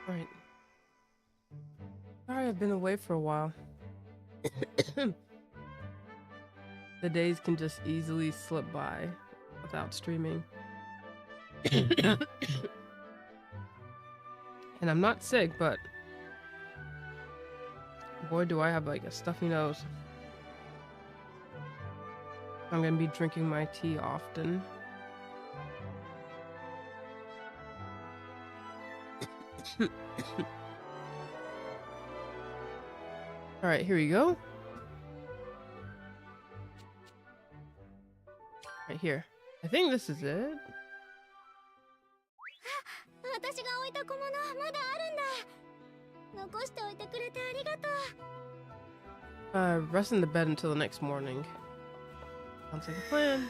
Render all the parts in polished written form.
Alright. Sorry, I've been away for a while. The days can just easily slip by without streaming. And I'm not sick, but boy, do I have like a stuffy nose. I'm gonna be drinking my tea often. All right, here we go. Right here. I think this is it. Rest in the bed until the next morning. Sounds like a plan.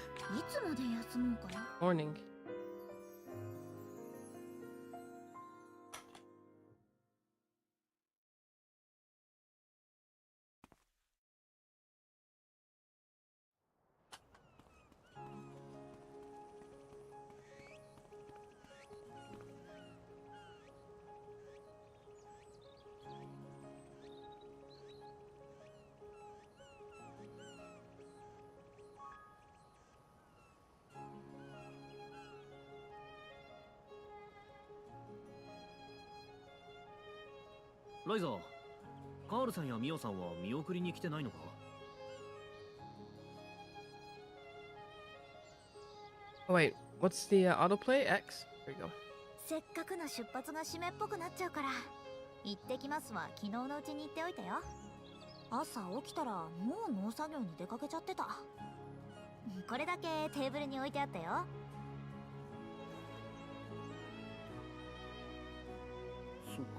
Morning. Ryza, カールさんやミオさんは見送りに来てないのか? Oh wait, what's the autoplay? X? There you go. せっかくの出発が締めっぽくなっちゃうから行ってきますは昨日のうちに言っておいたよ。朝起きたらもう農作業に出かけちゃってた。これだけテーブルに置いてあったよ。そうか。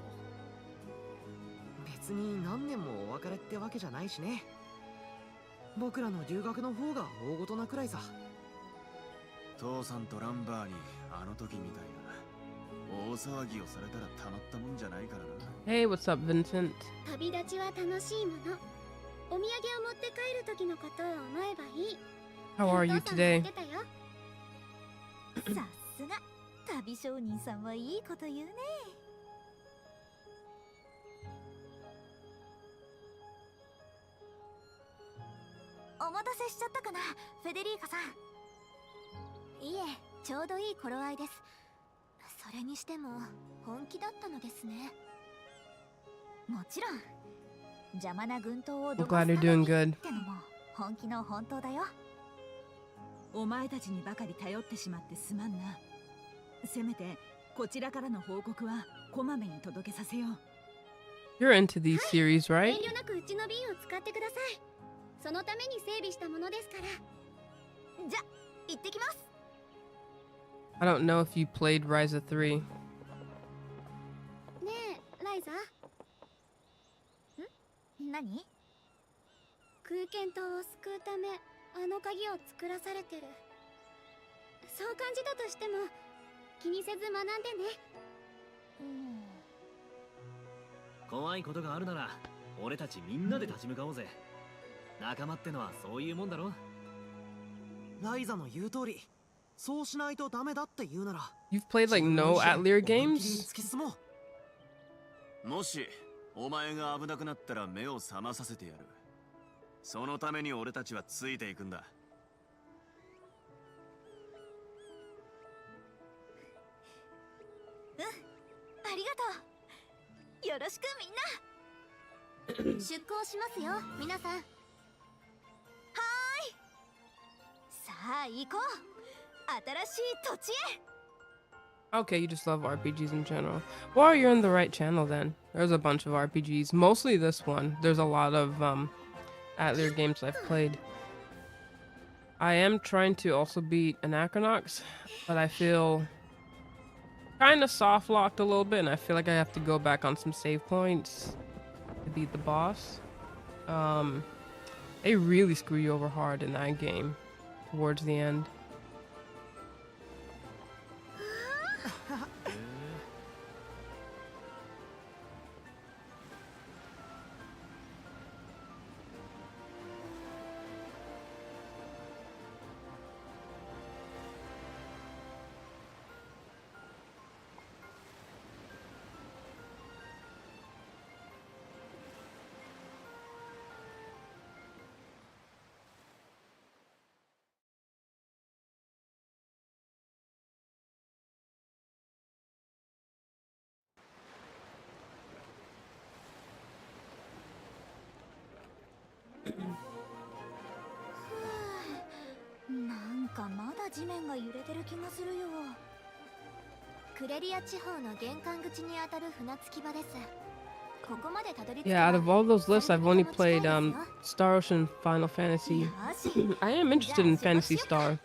別に何年もお別れってわけじゃないしね。僕らの留学の方が大ごとなくらいさ。父さんとランバーにあの時みたいな大騒ぎをされたらたまったもんじゃないからな。 Hey, what's up, Vincent? 旅立ちは楽しいもの。お土産を持って帰る時のことを思えばいい。 How are you today? さすが旅商人さんはいいこと言うね。お待たせしちゃったかな、フェデリーカさん。いえ、ちょうどいい頃合いです。それにしても本気だったのですね。もちろん邪魔な軍刀をどかすためにってのも本気の本当だよ。お前たちにばかり頼ってしまってすまんな。せめてこちらからの報告はこまめに届けさせよう。 You're into these series, right? 遠慮なくうちの瓶を使ってください。そのために整備したものですから。じゃ、行ってきます。 I don't know if you played Ryza 3. ねえ、ライザ。何？空間島を救うためあの鍵を作らされてる。そう感じたとしても気にせず学んでね。怖いことがあるなら俺たちみんなで立ち向かおうぜ。仲間ってのはそういうもんだろ。ライザの言う通り、そうしないとダメだって言うなら You've played like no Atelier games? もしお前が危なくなったら目を覚まさせてやる。そのために俺たちはついていくんだ。ありがとう。よろしくみんな。出航しますよ、皆さん。はーい。さあ行こう。新しい土地へ。 Okay, you just love RPGs in general. Well, you're in the right channel then. There's a bunch of RPGs, mostly this one. There's a lot of Atelier games I've played. I am trying to also beat Anachronox, but I feel kind of soft locked a little bit, and I feel like I have to go back on some save points to beat the boss. They really screw you over hard in that game towards the end. 地面が揺れてる気がするよ。クレリア地方の玄関口にあたる船着き場です。ここまでたどり着けば Yeah, out of all those lists, I've only played Star Ocean, Final Fantasy. I am interested in Fantasy Star.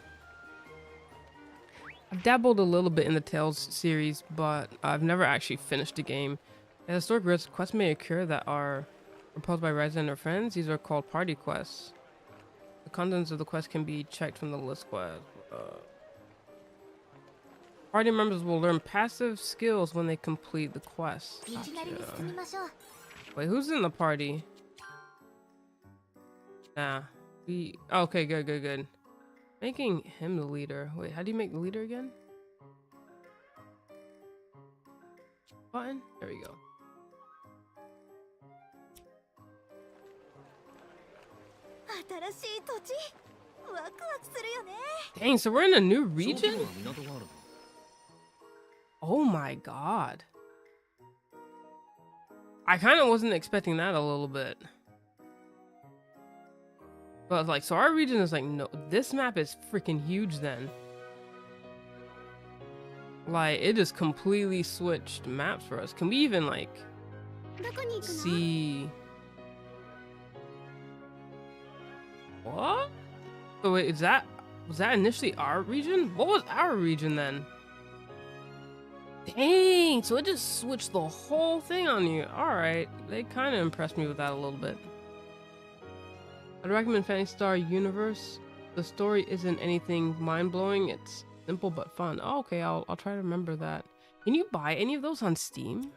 I've dabbled a little bit in the Tales series, but I've never actually finished the game. The historic quests may occur that are proposed by Ryza and her friends. These are called party quests. The contents of the quest can be checked from the list quest. Party members will learn passive skills when they complete the quest. Gotcha. Wait, who's in the party? Nah. Okay, good. Making him the leader. Wait, how do you make the leader again? Button? There we go. Dang, so we're in a new region? Oh my god. I kind of wasn't expecting that a little bit. But like, so our region is like, no, this map is freaking huge then. Like, it just completely switched maps for us. Can we even like see? What? So wait, was that initially our region? What was our region then? Dang, so it just switched the whole thing on you. Alright, they kind of impressed me with that a little bit. I'd recommend Fantasy Star Universe. The story isn't anything mind-blowing, it's simple but fun. Oh, okay, I'll try to remember that. Can you buy any of those on Steam?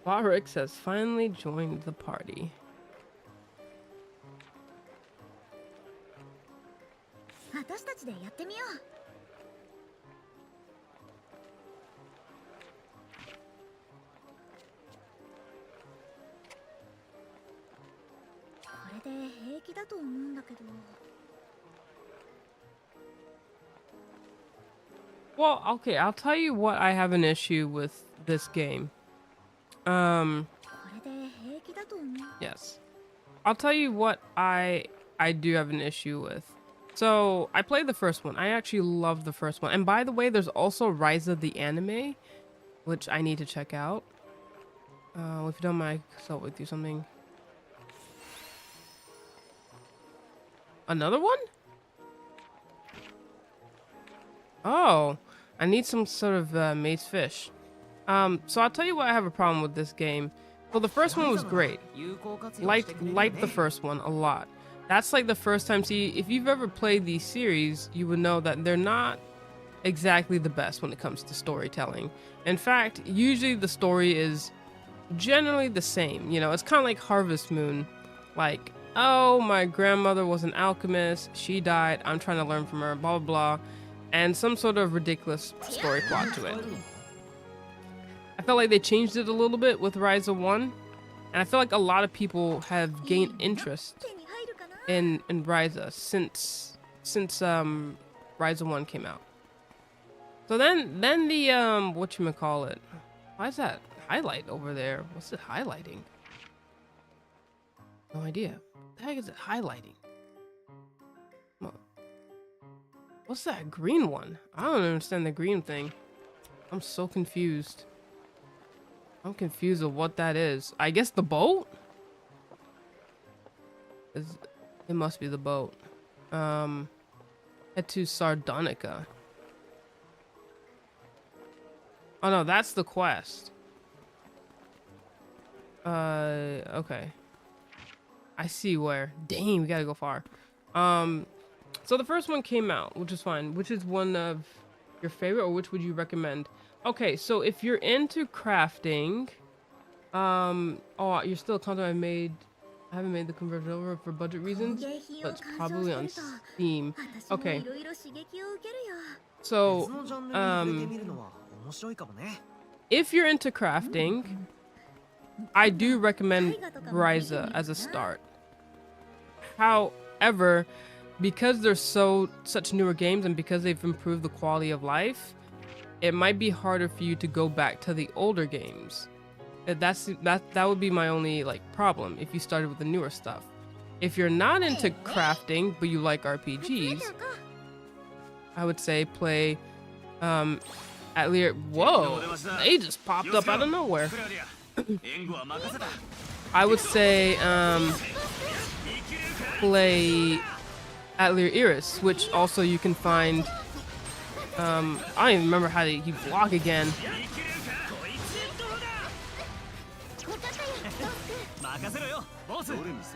Barrix has finally joined the party. Well, okay, I'll tell you what I have an issue with this game. Yes. I'll tell you what I do have an issue with. So, I played the first one. I actually love the first one. And by the way, there's also Ryza the anime, which I need to check out. If you don't mind, I'll with you something. Another one? Oh, I need some sort of mace fish. So I'll tell you what I have a problem with this game. Well, the first one was great. Liked the first one a lot. That's like the first time. See, if you've ever played these series, you would know that they're not exactly the best when it comes to storytelling. In fact, usually the story is generally the same. You know, it's kind of like Harvest Moon. Like, oh, my grandmother was an alchemist. She died. I'm trying to learn from her, blah, blah, blah. And some sort of ridiculous story plot to it. I felt like they changed it a little bit with Ryza 1. And I feel like a lot of people have gained interest in Ryza since Ryza 1 came out. So then the whatchamacallit. Why is that highlight over there? What's it highlighting? No idea. What the heck is it highlighting? What's that green one? I don't understand the green thing. I'm so confused. I'm confused of what that is. I guess the boat? It must be the boat. Head to Sardonica. Oh no, that's the quest. Okay. I see where. Dang, we gotta go far. So the first one came out, which is fine. Which is one of your favorite, or which would you recommend? Okay, so if you're into crafting, oh, you're still content I haven't made the conversion over for budget reasons, but it's probably on Steam. Okay. So, if you're into crafting, I do recommend Ryza as a start. However, because they're such newer games and because they've improved the quality of life, it might be harder for you to go back to the older games. That would be my only like problem if you started with the newer stuff. If you're not into crafting but you like RPGs, I would say play Atelier. Whoa, they just popped up out of nowhere. I would say play Atelier Iris, which also you can find. I don't even remember how you block again.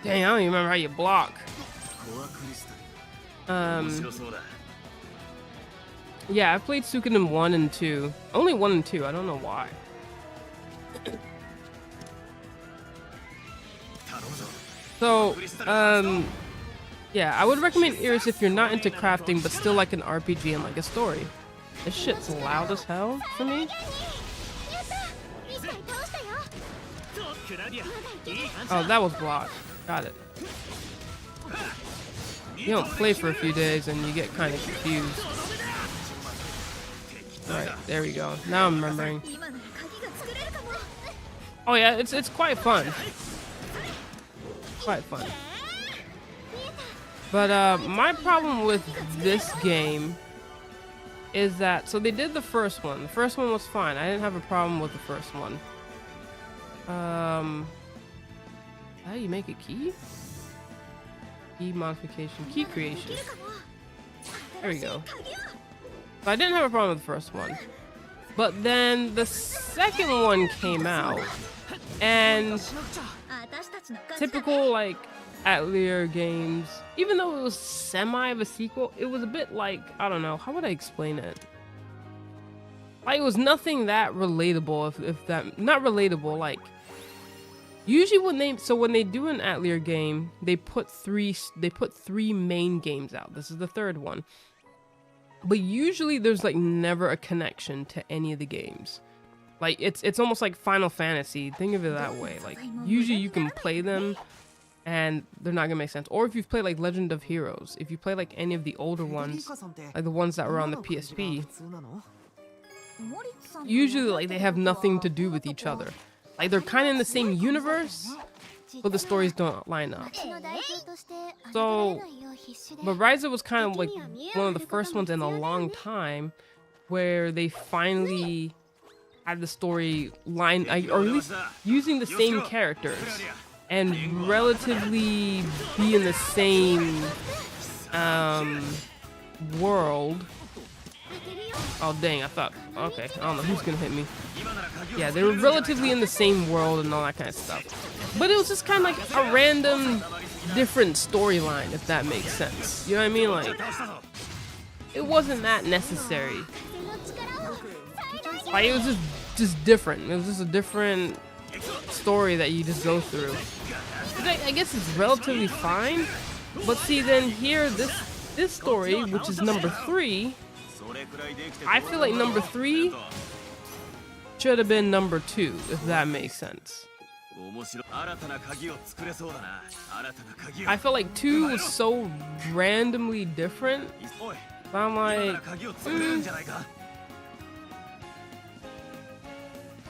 Dang, I don't even remember how you block. Yeah, I played Suikoden 1 and 2. Only 1 and 2, I don't know why. So, yeah, I would recommend Iris if you're not into crafting but still like an RPG and like a story. This shit's loud as hell for me. Oh, that was blocked. Got it. You don't play for a few days and you get kind of confused. Alright, there we go. Now I'm remembering. Oh yeah, it's quite fun. Quite fun. But my problem with this game is that, so they did the first one. The first one was fine. I didn't have a problem with the first one. How do you make a key? Key modification, key creation. There we go. So I didn't have a problem with the first one. But then the second one came out, and typical like Atelier games, even though it was semi of a sequel, it was a bit like, I don't know, how would I explain it? Like, it was nothing that relatable, if that, not relatable, like, usually when they do an Atelier game, they put three main games out. This is the third one. But usually there's like never a connection to any of the games. Like, it's almost like Final Fantasy. Think of it that way. Like, usually you can play them and they're not gonna make sense. Or if you've played like Legend of Heroes, if you play like any of the older ones, like the ones that were on the PSP, usually like they have nothing to do with each other. Like, they're kind of in the same universe, but the stories don't line up. So, but Ryza was kind of like one of the first ones in a long time where they finally had the story line, or at least using the same characters and relatively be in the same world. Oh dang, I thought, okay, I don't know who's gonna hit me. Yeah, they were relatively in the same world and all that kind of stuff. But it was just kind of like a random, different storyline, if that makes sense. You know what I mean? Like, it wasn't that necessary. Like, it was just different. It was just a different story that you just go through. I guess it's relatively fine. But see, then here, this story, which is number 3, I feel like number 3 should have been number 2, if that makes sense. I feel like 2 was so randomly different. I'm like,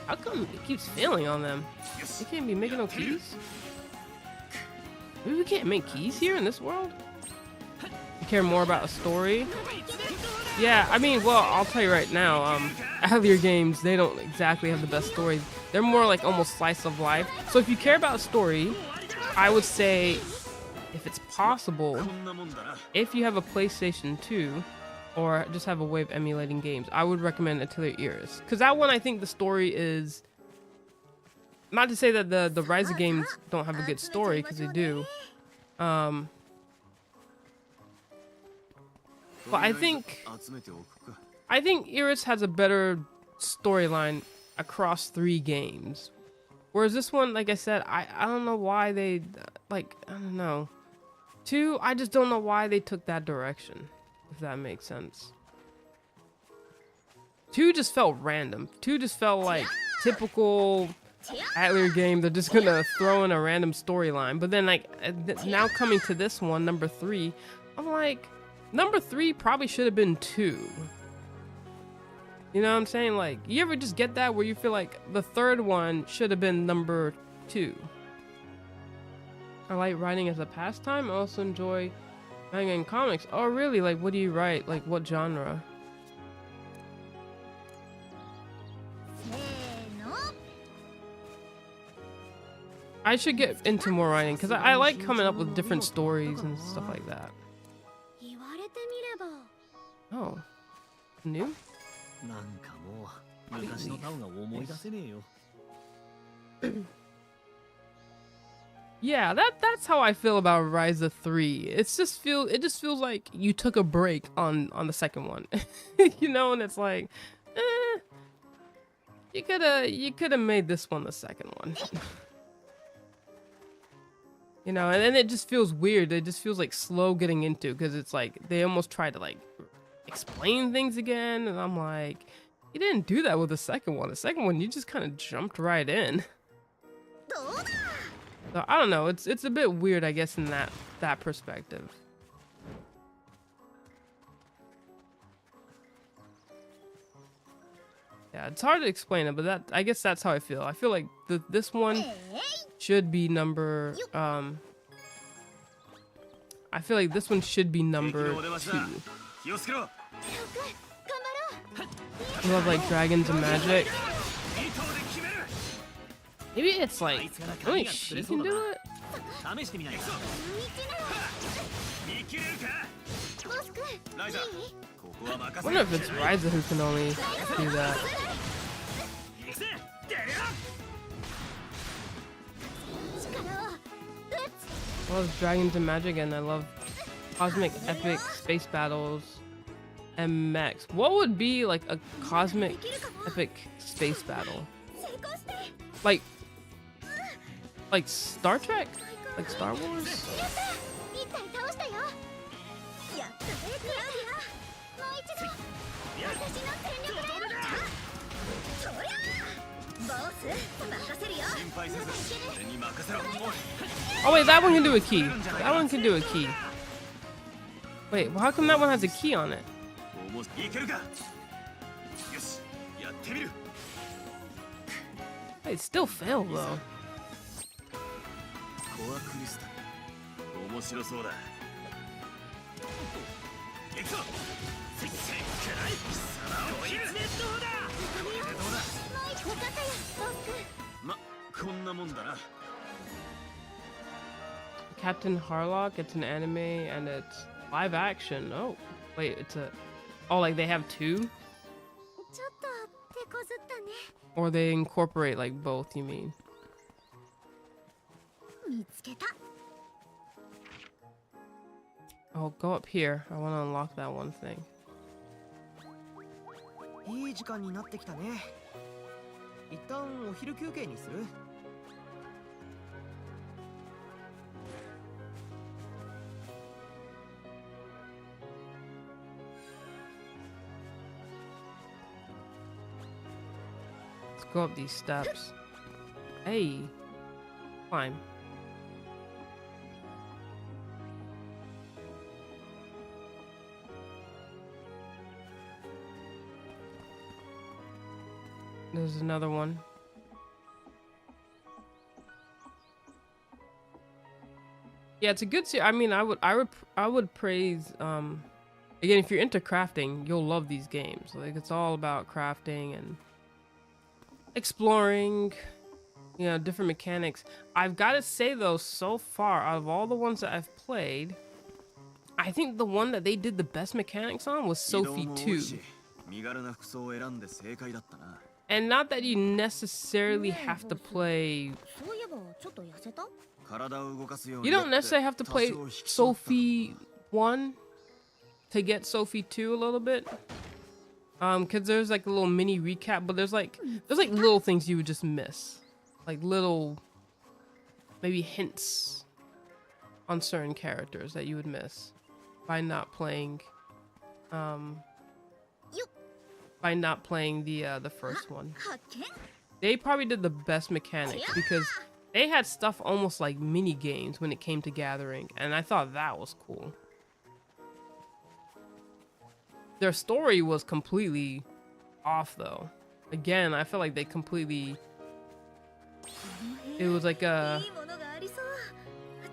how come it keeps failing on them? They can't be making no keys? Maybe we can't make keys here in this world? You care more about a story? Yeah, I mean, well, I'll tell you right now, Atelier games, they don't exactly have the best stories. They're more like almost slice of life. So if you care about a story, I would say, if it's possible, if you have a PlayStation 2, or just have a way of emulating games, I would recommend Atelier Iris. Because that one, I think the story is... Not to say that the Ryza games don't have a good story, because they do. But I think Iris has a better storyline across 3 games. Whereas this one, like I said, I don't know why they, like, I don't know. 2, I just don't know why they took that direction, if that makes sense. 2 just felt random. 2 just felt like typical Atelier game. They're just gonna throw in a random storyline. But then, like, now coming to this one, number 3, I'm like, number 3 probably should have been 2. You know what I'm saying? Like, you ever just get that where you feel like the third one should have been number 2? I like writing as a pastime. I also enjoy manga and comics. Oh, really? Like, what do you write? Like, what genre? せーの I should get into more writing because I like coming up with different stories and stuff like that. 言われてみれば Oh, new? なんかもう昔のタウンが思い出せねえよ。 Yeah, that's how I feel about Ryza 3. It just feels like you took a break on the second one. You know, and it's like, you could have made this one the second one. You know, and then it just feels weird. It just feels like slow getting into, because it's like they almost try to like explain things again, and I'm like, you didn't do that with the second one. The second one, you just kind of jumped right in. どうだ So I don't know. It's a bit weird, I guess, in that perspective. Yeah, it's hard to explain it, but I guess that's how I feel. I feel like this one should be number I feel like this one should be number 2. 気をつけろ。 I love like dragons and magic. Maybe it's like only she can do it. 試してみないか。見切れるか。ボス君ライザー、ここは I 任せ wonder if it's Ryza who can only do that. 行くぜ。出るよ。 I love dragons and magic, and I love cosmic epic space battles and mechs. What would be like a cosmic epic space battle? Like Star Trek? Like Star Wars? 一体倒したよやったねクラウディアもう一度私の全力でそりゃボス任せるよ心配せず俺に任せろ。 Oh wait, that one can do a key. That one can do a key. Wait, well, how come that one has a key on it? いけるか。よし、やってみる。 Wait, it still failed though. コアクリスタル。面白そうだ。行くぞ。せっかない。貴様を切る。ネット砲だ。これでどうだ。よかったよボス君ま、こんなもんだな。 Captain Harlock, it's an anime and it's live action. Oh, wait, it's a... Oh, like they have 2? ちょっと手こずったね Or they incorporate like both, you mean? 見つけた Oh, go up here. I want to unlock that one thing. いい時間になってきたね。一旦お昼休憩にする？ Let's go up these steps. Hey. Climb. There's another one. Yeah, it's a good series. I mean, I would praise again, if you're into crafting, you'll love these games. Like, it's all about crafting and exploring, you know, different mechanics. I've got to say though, so far out of all the ones that I've played, I think the one that they did the best mechanics on was Sophie 2. 身軽な服装を選んで正解だったな。 And not that you necessarily have to play. そういえばちょっと痩せた 体を動かすよう You に don't necessarily have to play Sophie 1 to get Sophie 2 a little bit. Cause there's like a little mini recap, but there's like little things you would just miss. Like little maybe hints on certain characters that you would miss by not playing the first one. 発見 They probably did the best mechanics because they had stuff almost like mini games when it came to gathering, and I thought that was cool. Their story was completely off though. Again, I feel like they completely. It was like a. いいものがありそう。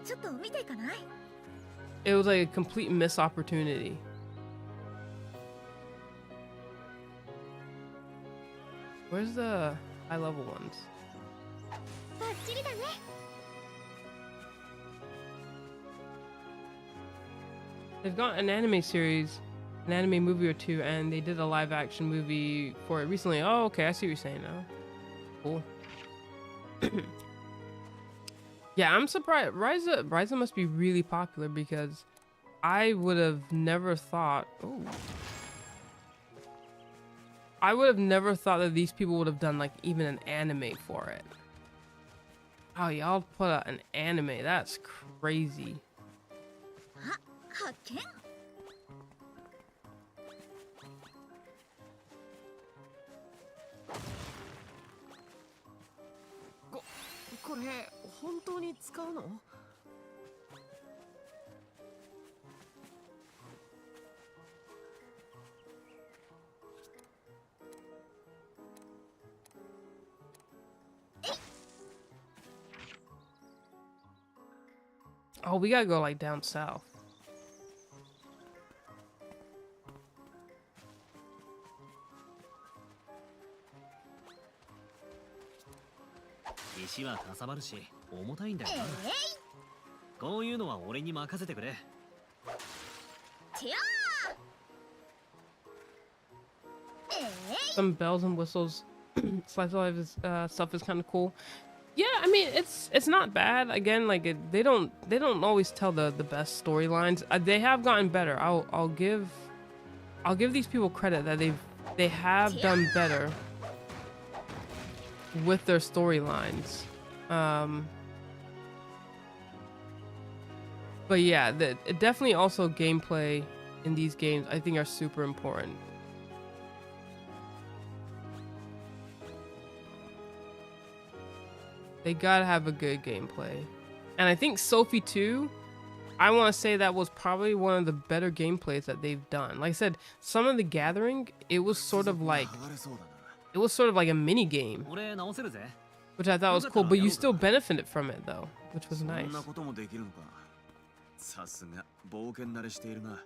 ちょっと見ていかない？ It was like a complete missed opportunity. Where's the high level ones? バッチリだね。 They've got an anime series, an anime movie or two, and they did a live action movie for it recently. Oh, okay, I see what you're saying now. Cool. Yeah, I'm surprised. Ryza must be really popular because I would have never thought. Oh. I would have never thought that these people would have done like even an anime for it. Oh, y'all put out an anime. That's crazy. 発見。これ本当に使うの？Oh, we gotta go like down south. 石はかさばるし重たいんだよな。こういうのは俺に任せてくれ。Some bells and whistles, slice of life stuff is kind of cool. Yeah, I mean it's not bad. Again, like they don't always tell the best storylines. They have gotten better. I'll give these people credit that they have done better with their storylines. But yeah, definitely also gameplay in these games I think are super important. They gotta have a good gameplay. And I think Sophie 2, I want to say that was probably one of the better gameplays that they've done. Like I said, some of the gathering, it was sort of like a mini game, which I thought was cool, but you still benefited from it though, which was nice. さすが冒険慣れしているな。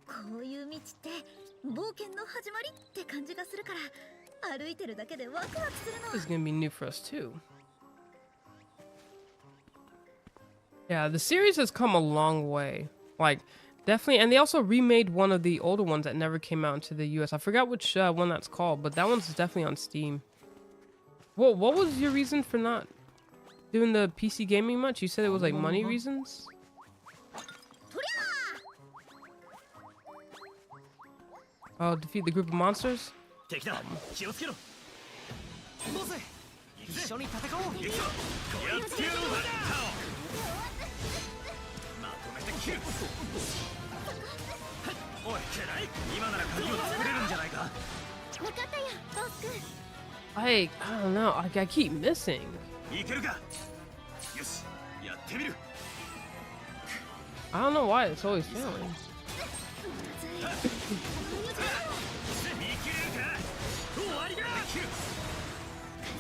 こういう道って冒険の始まりって感じがするから歩いてるだけでワクワクするの。 This is gonna be new for us too. Yeah, the series has come a long way. Like, definitely, and they also remade one of the older ones that never came out into the US. I forgot which one that's called, but that one's definitely on Steam. What was your reason for not doing the PC gaming much? You said it was like money reasons? Oh, defeat the group of monsters? 敵だ。気をつけろ。ボス、一緒に戦おう。やってやろう。まとめて切る。おい、今なら鍵を作れるんじゃないか。分かったよ、ボス君。 I don't know. I keep missing. いけるか。よし、やってみる。 I don't know why it's always failing.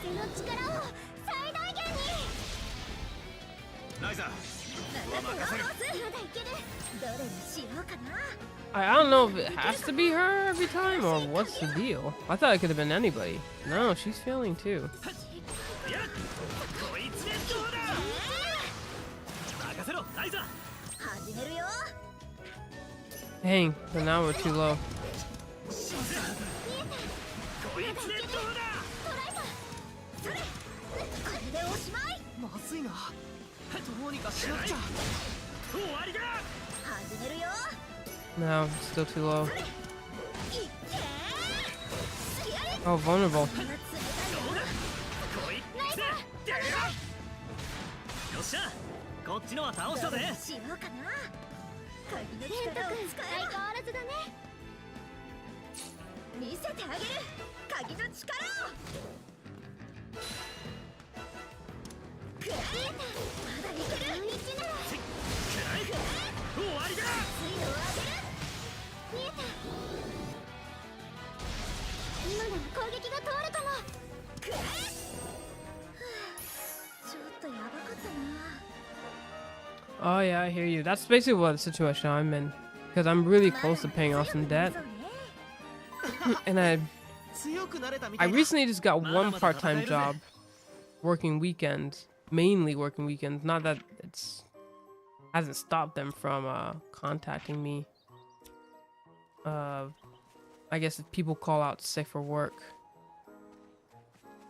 風の力を最大限に。ライザー、まだいける。どれにしようかな。 I don't know if it has to be her every time or what's the deal. I thought it could have been anybody. No, she's failing too. Dang, so now we're too low. まずいな。どうにかしなくちゃ。 No, still too low. Oh, vulnerable. よっしゃ、こっちのは倒したぜ。しようかな。鍵のケント力を君、使え相変わらずだね。見せてあげる。鍵の力を。くらえ。まだいける。一なら終わりだ。水度を上げる。攻撃が通るかも。くらえ。ちょっとやばかったな。 Oh yeah, I hear you. That's basically what the situation I'm in. Because I'm really close to paying off some debt. And I 強くなれたみた I いだ。 recently just got one part-time job working weekends, mainly working weekends. Not that it's hasn't stopped them from contacting me. I guess if people call out sick for work.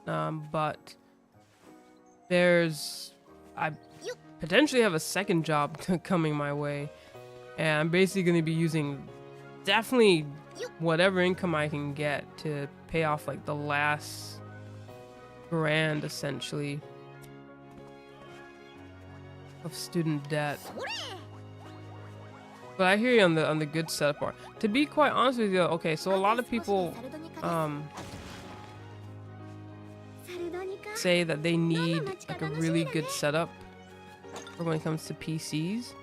But I potentially have a second job coming my way, and I'm basically going to be using definitely whatever income I can get to pay off like the last grand essentially of student debt. But I hear you on the good setup part. To be quite honest with you, okay, so a lot of people say that they need like a really good setup for when it comes to PCs.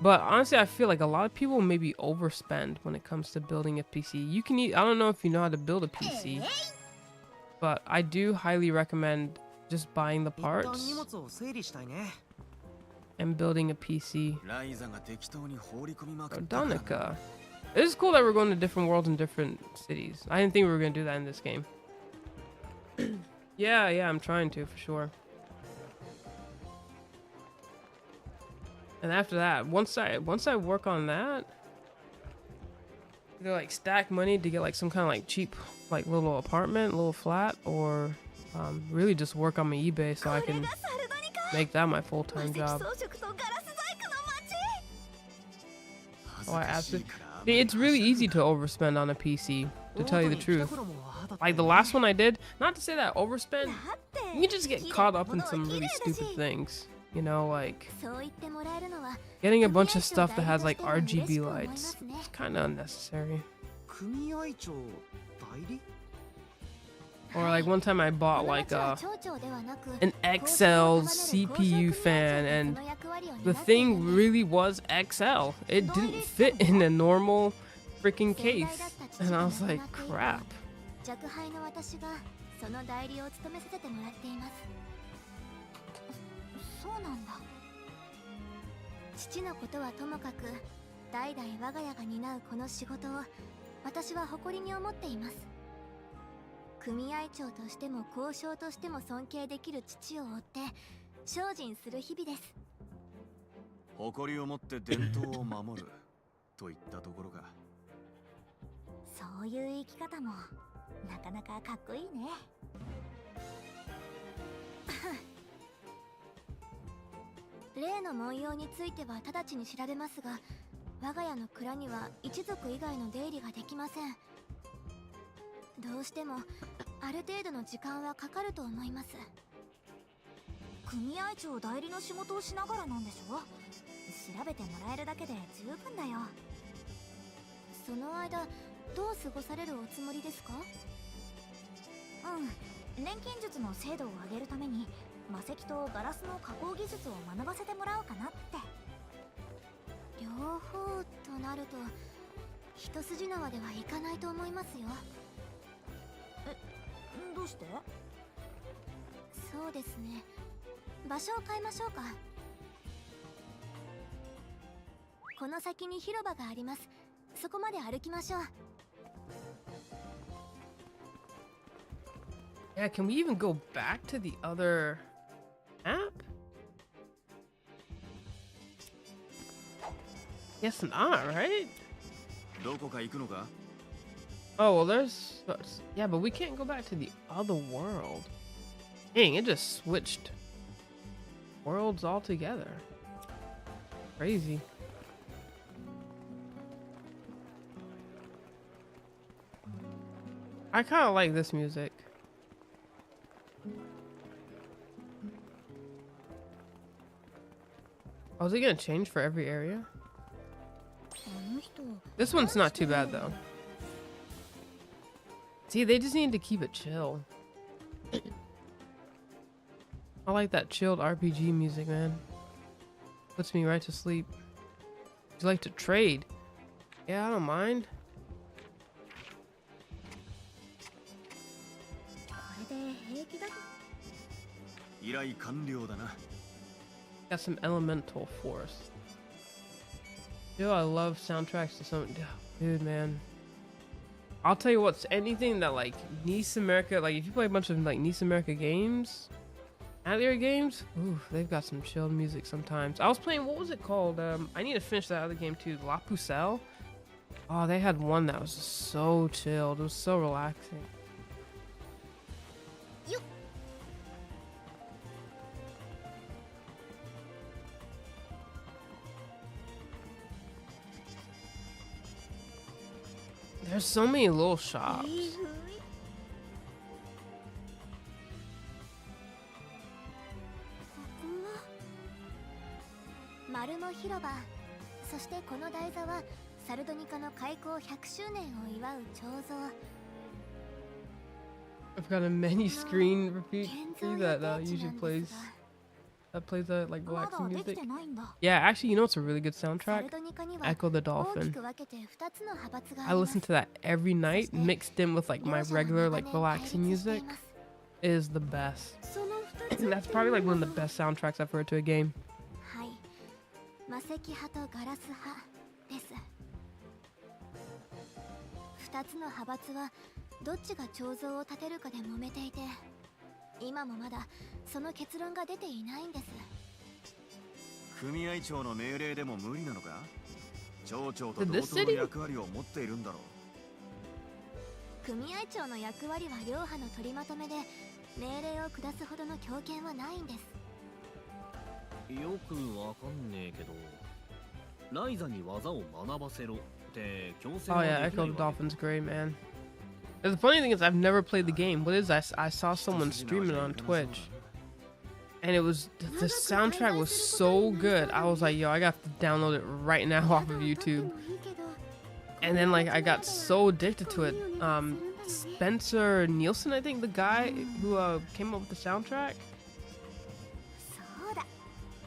But honestly, I feel like a lot of people maybe overspend when it comes to building a PC. I don't know if you know how to build a PC, but I do highly recommend just buying the 一旦 parts 荷物を整理したいね。 and building a PC. ライザが適当に放り込みまくったから Donica. It is cool that we're going to different worlds and different cities. I didn't think we were going to do that in this game. Yeah, I'm trying to for sure. And after that, once I work on that, either like stack money to get like some kind of like cheap like little apartment, little flat, or really just work on my eBay so I can make that my full-time job. Oh, I absolutely. It's really easy to overspend on a PC, to tell you the truth. Like the last one I did, not to say that I overspend, you just get caught up in some really stupid things. You know, like getting a bunch of stuff that has like RGB lights. It's kind of unnecessary. 組合長代理？ Or like one time I bought like an XL CPU fan, and the thing really was XL. It didn't fit in a normal freaking case, and I was like, crap. 若輩の私がその代理を務めさせてもらっています。そうなんだ。父のことはともかく、代々我が家が担うこの仕事を私は誇りに思っています。組合長としても交渉としても尊敬できる父を追って精進する日々です。誇りを持って伝統を守るといったところか。そういう生き方もなかなかかっこいいね。例の文様については直ちに調べますが、我が家の蔵には一族以外の出入りができません。どうしてもある程度の時間はかかると思います。組合長代理の仕事をしながらなんでしょ。調べてもらえるだけで十分だよ。その間どう過ごされるおつもりですか？錬金術の精度を上げるために魔石とガラスの加工技術を学ばせてもらおうかなって。両方となると一筋縄ではいかないと思いますよ。どうして？そうですね。場所を変えましょうか。この先に広場があります。そこまで歩きましょう。Yeah, can we even go back to the other map? Guess not, right? どこか行くのか？ Oh, well, yeah, but we can't go back to the other world. Dang, it just switched worlds altogether. Crazy. I kind of like this music. Oh, is it gonna change for every area? This one's not too bad though. See, they just need to keep it chill. I like that chilled RPG music, man. Puts me right to sleep. Would you like to trade? Yeah, I don't mind. 敵だ。依頼完了だな。 Got some elemental force. Yo, I love soundtracks to some. Dude, man. I'll tell you what's anything that like Nice America, like if you play a bunch of like Nice America games, Atelier games, ooh, they've got some chilled music sometimes. I was playing, what was it called? I need to finish that other game too, La Pucelle. Oh, they had one that was so chilled. It was so relaxing. There's so many little shops. マルモ広場、そしてこの台座はサルドニカの開港100周年を祝う彫像。 I've got a many screen repeat thing that usually plays like relaxing music. Yeah, actually, you know what's a really good soundtrack? Echo the Dolphin. I listen to that every night, mixed in with like my regular like relaxing music. It is the best. And that's probably like one of the best soundtracks I've heard to a game. 魔石派とガラス派です。2つの派閥はどっちが彫像を建てるかで揉めていて、今もまだその結論が出ていないんです。組合長の命令でも無理なのか？町長と同等の役割を持っているんだろう。組合長の役割は両派の取りまとめで、命令を下すほどの強権はないんです。よくわかんねえけど、ライザに技を学ばせろって強制 Oh は yeah, できな Echo い the わけ。 Dolphin's great, man. And the funny thing is, I've never played the game. What is that? I saw someone stream it on Twitch, and it was the soundtrack was so good. I was like, yo, I got to download it right now off of YouTube. And then like I got so addicted to it. Spencer Nielsen, I think, the guy who came up with the soundtrack.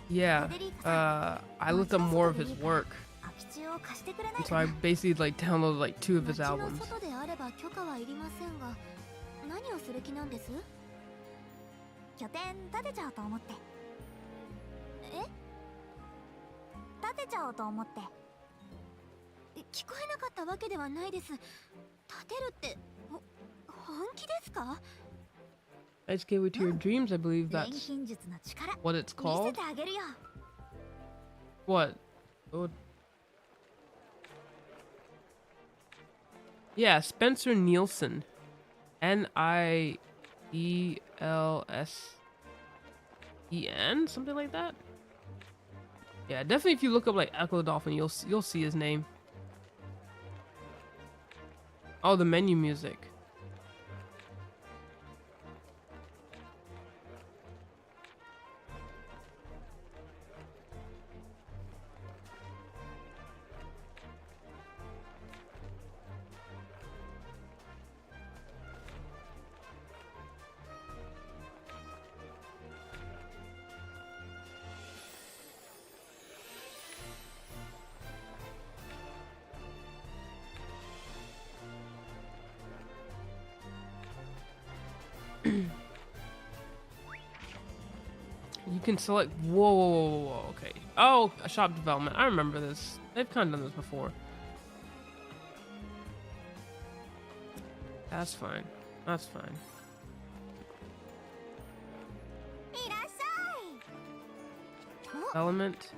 Yeah, I looked up more of his work, and so I basically like downloaded like 2 of his albums. 外であれば許可はいりませんが、何をする気なんです？拠点建てちゃおうと思って。え？建てちゃおうと思って。聞こえなかったわけではないです。建てるって本気ですかLet's get with your dreams. I believe that's what it's called. What? Oh. Yeah, Spencer Nielsen. Nielsen? Something like that? Yeah, definitely if you look up like Echo the Dolphin, you'll see his name. Oh, the menu music. You can select. Whoa. Okay. Oh, a shop development. I remember this. They've kind of done this before. That's fine. That's fine. Element.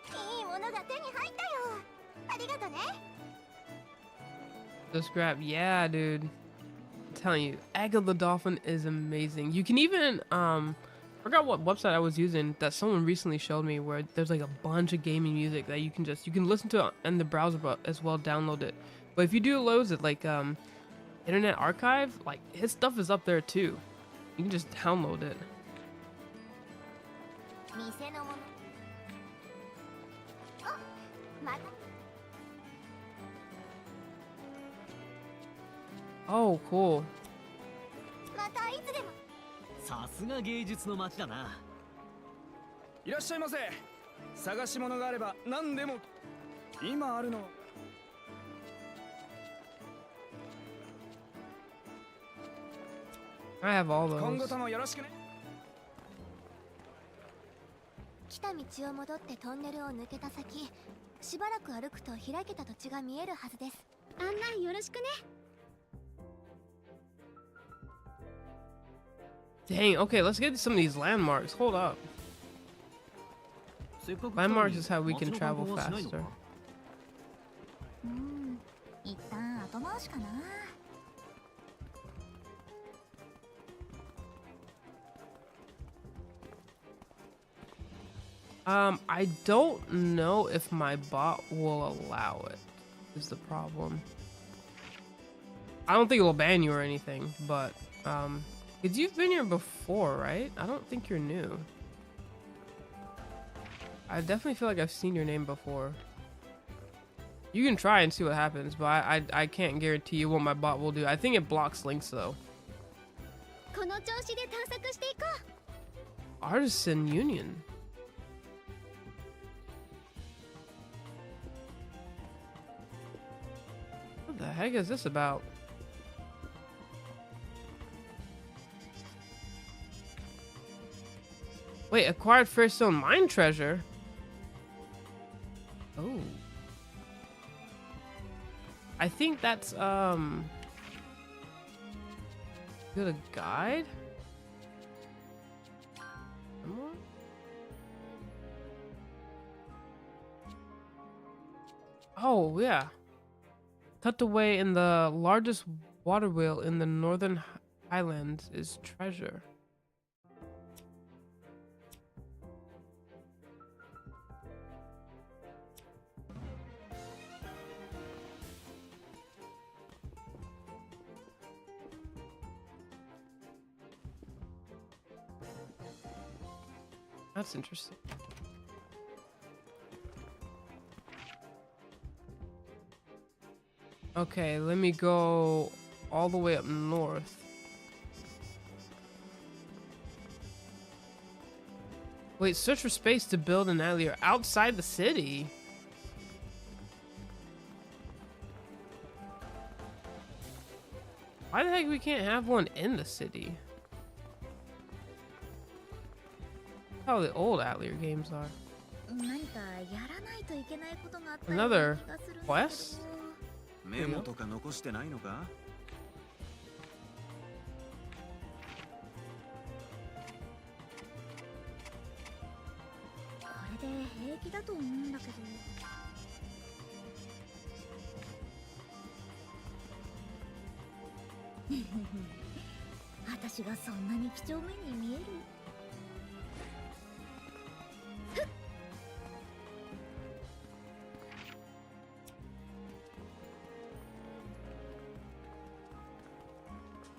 いいものが手に入ったよ。ありがとね。This grab, yeah, dude. I'm telling you, Echo the Dolphin is amazing. You can even forgot what website I was using that someone recently showed me where there's like a bunch of gaming music that you can listen to in the browser but as well download it. But if you do loads at like Internet Archive, like his stuff is up there too. You can just download it. Oh, cool. またいつでも。さすが芸術の街だな。いらっしゃいませ。探し物があれば何でも。今あるの。I have all 今後 those. ともよろしくね。来た道を戻ってトンネルを抜けた先、しばらく歩くと開けた土地が見えるはずです。案内よろしくね。 Dang, okay, let's get some of these landmarks. Hold up. せっかく来たのに Landmarks is how we can 街の観 travel 光はしないのか faster. 一旦後回しかな。I don't know if my bot will allow it, is the problem. I don't think it'll ban you or anything, but, because you've been here before, right? I don't think you're new. I definitely feel like I've seen your name before. You can try and see what happens, but I can't guarantee you what my bot will do. I think it blocks links, though. この調子で探索していこう。 Artisan Union. What the heck is this about? Wait, acquired Fairstone mine treasure? Oh. I think that's, Is it a guide? Someone? Oh, yeah. Tucked away in the largest water wheel in the northern highlands is treasure. That's interesting. Okay, let me go all the way up north. Wait, search for space to build an atelier outside the city. Why the heck we can't have one in the city? How the old Atelier games are. 何かやらないといけないことがあったような Another 気がするんだけど。 quest? メモとか残してないのか？これで平気だと思うんだけど。私がそんなに几帳面に見える？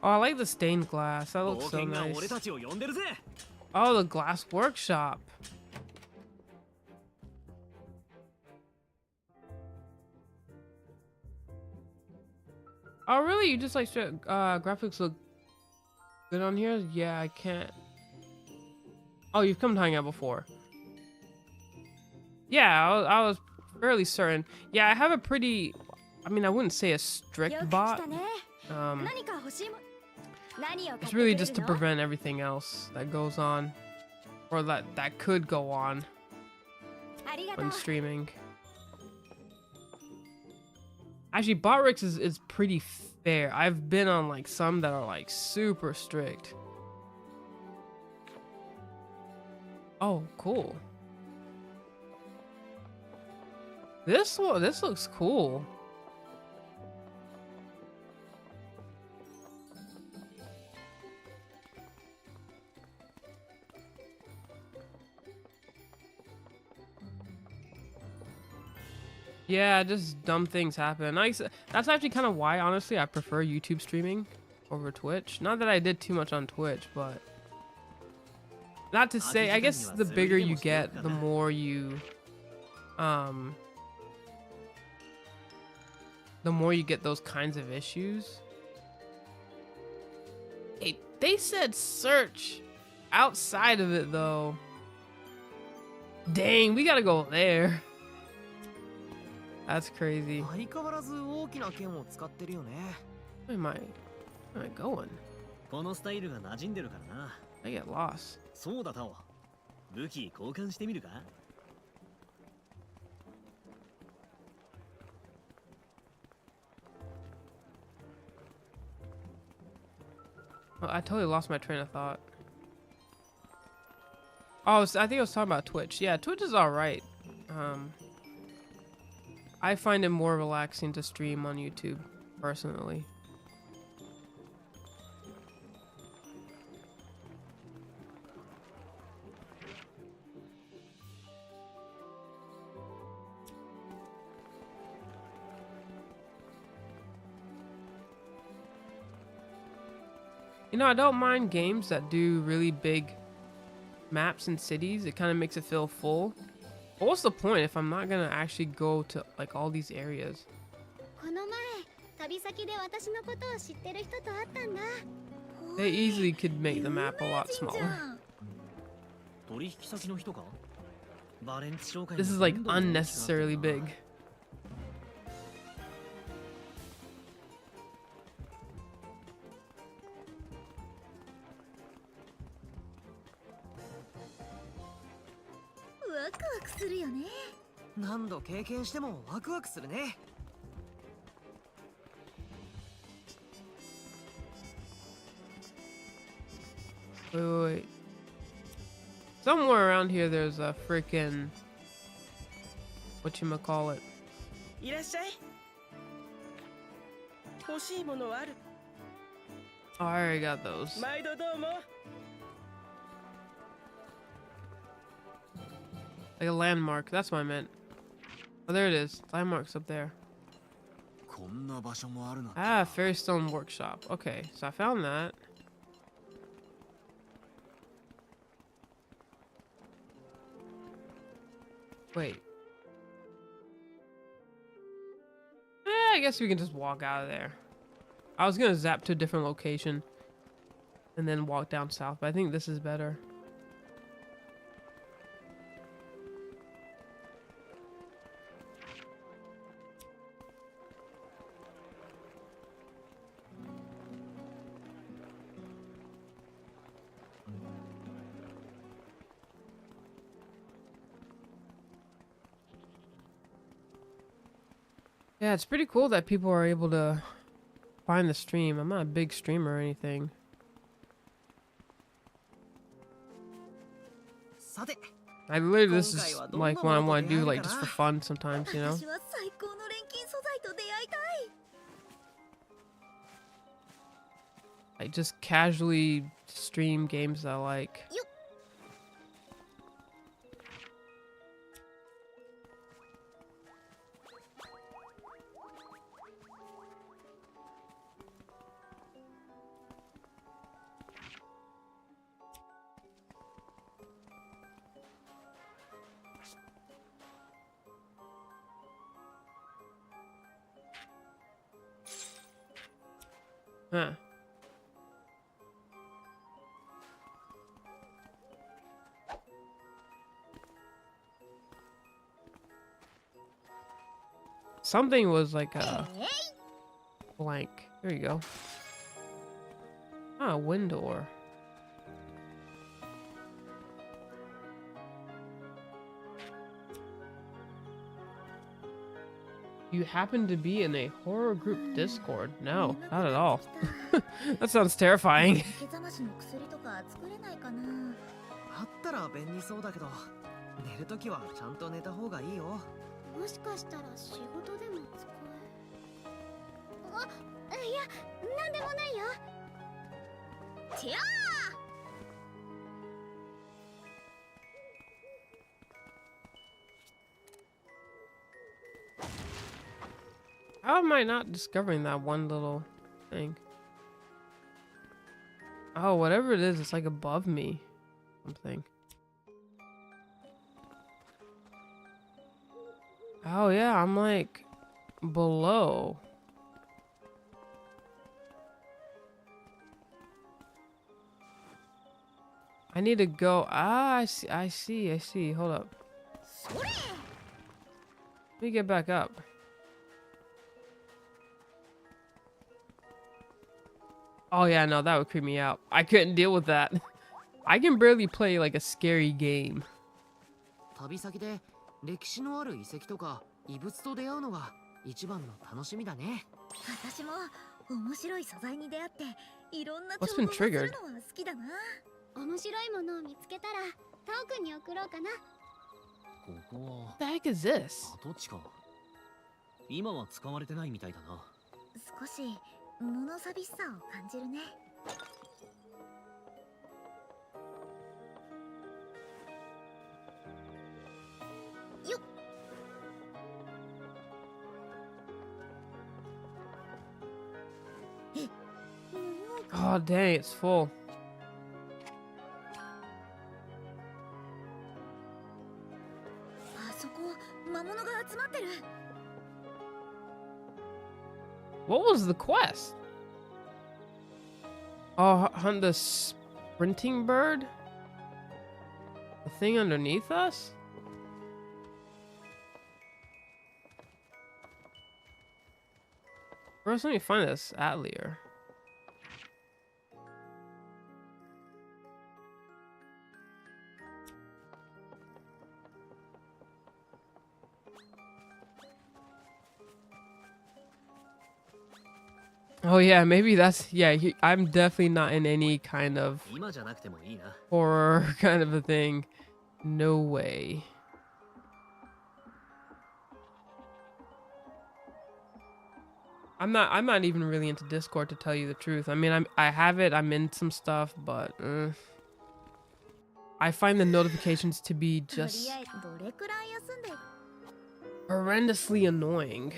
Oh, I like the stained glass. That looks so 冒険が nice. 俺たちを呼んでるぜ。 Oh, the glass workshop. Oh, really? You just like graphics look good on here? Yeah, I can't. Oh, you've come to hang out before. Yeah, I was fairly certain. Yeah, I have a pretty, I mean, I wouldn't say a strict bot. It's really just to prevent everything else that goes on, or that could go on when streaming. Actually, bot Rix is pretty fair. I've been on like some that are like super strict. Oh, cool. This looks cool. Yeah, just dumb things happen. That's actually kind of why, honestly, I prefer YouTube streaming over Twitch. Not that I did too much on Twitch, but not to say, I guess the bigger you get, the more you, the more you get those kinds of issues. Hey, they said search outside of it though. Dang, we gotta go there. That's crazy. 相変わらず大きな剣を使ってるよね。 Where am I going? このスタイルが馴染んでるからな。 I get lost. そうだタオ。武器交換してみるか？ Oh, I totally lost my train of thought. Oh, I think I was talking about Twitch. Yeah, Twitch is alright. I find it more relaxing to stream on YouTube, personally. You know, I don't mind games that do really big maps and cities. It kind of makes it feel full. But what's the point if I'm not gonna actually go to like all these areas? この前旅先で私のことを知ってる人と会ったんだ。 They easily could make the map a lot smaller. 取引先の人か？バレンツ商会 This is like unnecessarily big. ワクワクするよね。何度経験してもワクワクするね。 Wait. Somewhere around here there's a freaking whatchamacallit. いらっしゃい。欲しいものはある。 Oh, I already got those. 毎度どうも。 Like a landmark. That's what I meant. Oh, there it is. Landmark's up there. こんな場所もあるなんて。 Ah, Fairstone Workshop. Okay, so I found that. Wait. I guess we can just walk out of there. I was gonna zap to a different location and then walk down south, but I think this is better. Yeah, it's pretty cool that people are able to find the stream. I'm not a big streamer or anything. さて、 I literally, this is like what I want to do, like just for fun sometimes, you know? 私は最高の錬金素材と出会いたい。 Like just casually stream games that I like. Huh. Something was like a blank. There you go. Ah, wind door. You happen to be in a horror group Discord? No, not at all. That sounds terrifying. 手覚ましの薬とか作れないかな。あったら便利そうだけど、寝るときはちゃんと寝た方がいいよ。もしかしたら仕事でも使え。あ、いや、なんでもないよ。てやー。 How am I not discovering that one little thing? Oh, whatever it is, it's like above me. Something. Oh yeah, I'm like below. I need to go. Ah, I see. Hold up. Let me get back up. Oh yeah, no, that would creep me out. I couldn't deal with that. I can barely play like a scary game. 旅先で歴史のある遺跡とか遺物と出会うのが一番の楽しみだね。私も面白い素材に出会っていろんな What's 調 been 合をする triggered? のは好きだな。面白いものを見つけたらタオくんに送ろうかな。ここは What the heck is this? 跡地か。今は使われてないみたいだな。少し物寂しさを感じるね。よっ。 Oh dang, it's full. あそこ魔物が集まってる。 What was the quest? Oh, hunt the sprinting bird? The thing underneath us? First, let me find this Atelier. Oh yeah, maybe that's I'm definitely not in any kind of 今じゃなくてもいいな。 horror kind of a thing. No way. I'm not even really into Discord, to tell you the truth. I mean, I have it, I'm in some stuff, but I find the notifications to be とりあ just えずどれくらい休んで horrendously annoying.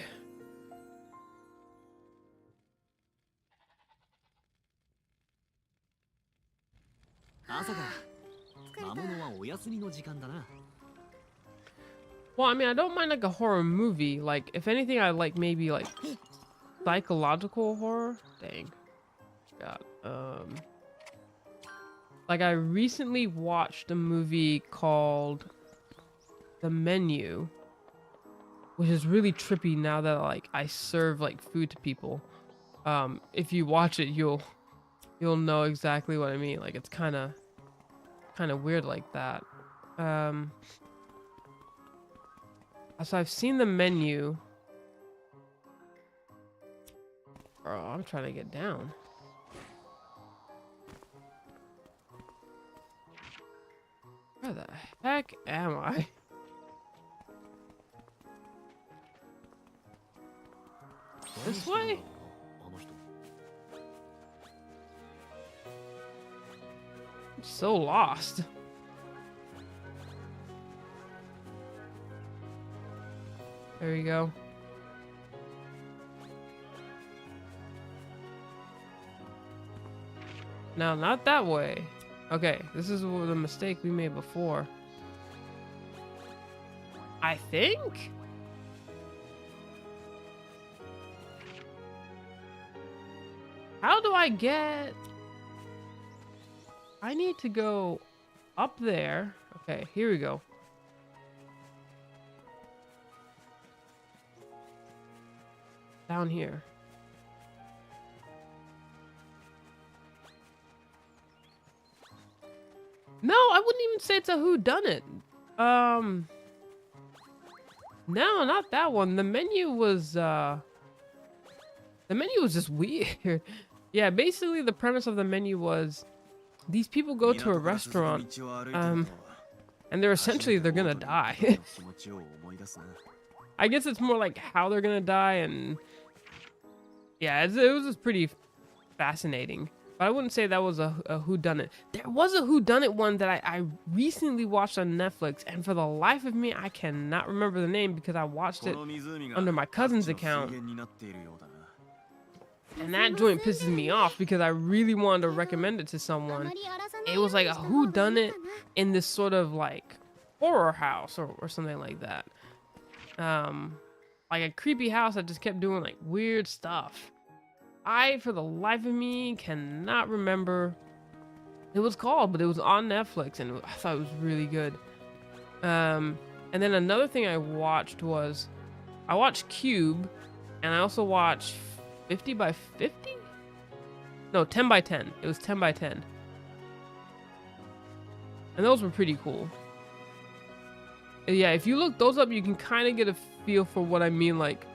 朝から魔物はお休みの時間だな。 Well, I mean, I don't mind like a horror movie. Like, if anything, I like maybe like psychological horror. Dang. God. Like I recently watched a movie called The Menu, which is really trippy now that like I serve like food to people. If you watch it, you'll know exactly what I mean. Like it's kind of weird like that. So I've seen The Menu. Bro, I'm trying to get down. Where the heck am I? This way? あの人。 I'm so lost. There you go. No, not that way. Okay, this is the mistake we made before. I think? How do I get... I need to go up there. Okay, here we go. Down here. No, I wouldn't even say it's a whodunit. No, not that one. The menu was just weird. Yeah, basically the premise of the menu was these people go to a restaurant, and they're gonna die. I guess it's more like how they're gonna die, and yeah, it was just pretty fascinating. But I wouldn't say that was a whodunit. There was a whodunit one that I recently watched on Netflix, and for the life of me, I cannot remember the name because I watched it under my cousin's account. And that joint pisses me off because I really wanted to recommend it to someone. It was like a whodunit in this sort of like horror house or something like that. Like a creepy house that just kept doing like weird stuff. I, for the life of me, cannot remember it was called, but it was on Netflix and I thought it was really good. And then another thing I watched was Cube, and I also watched 50 by 50? No, 10 by 10. It was 10 by 10. And those were pretty cool. And yeah, if you look those up, you can kind of get a feel for what I mean, like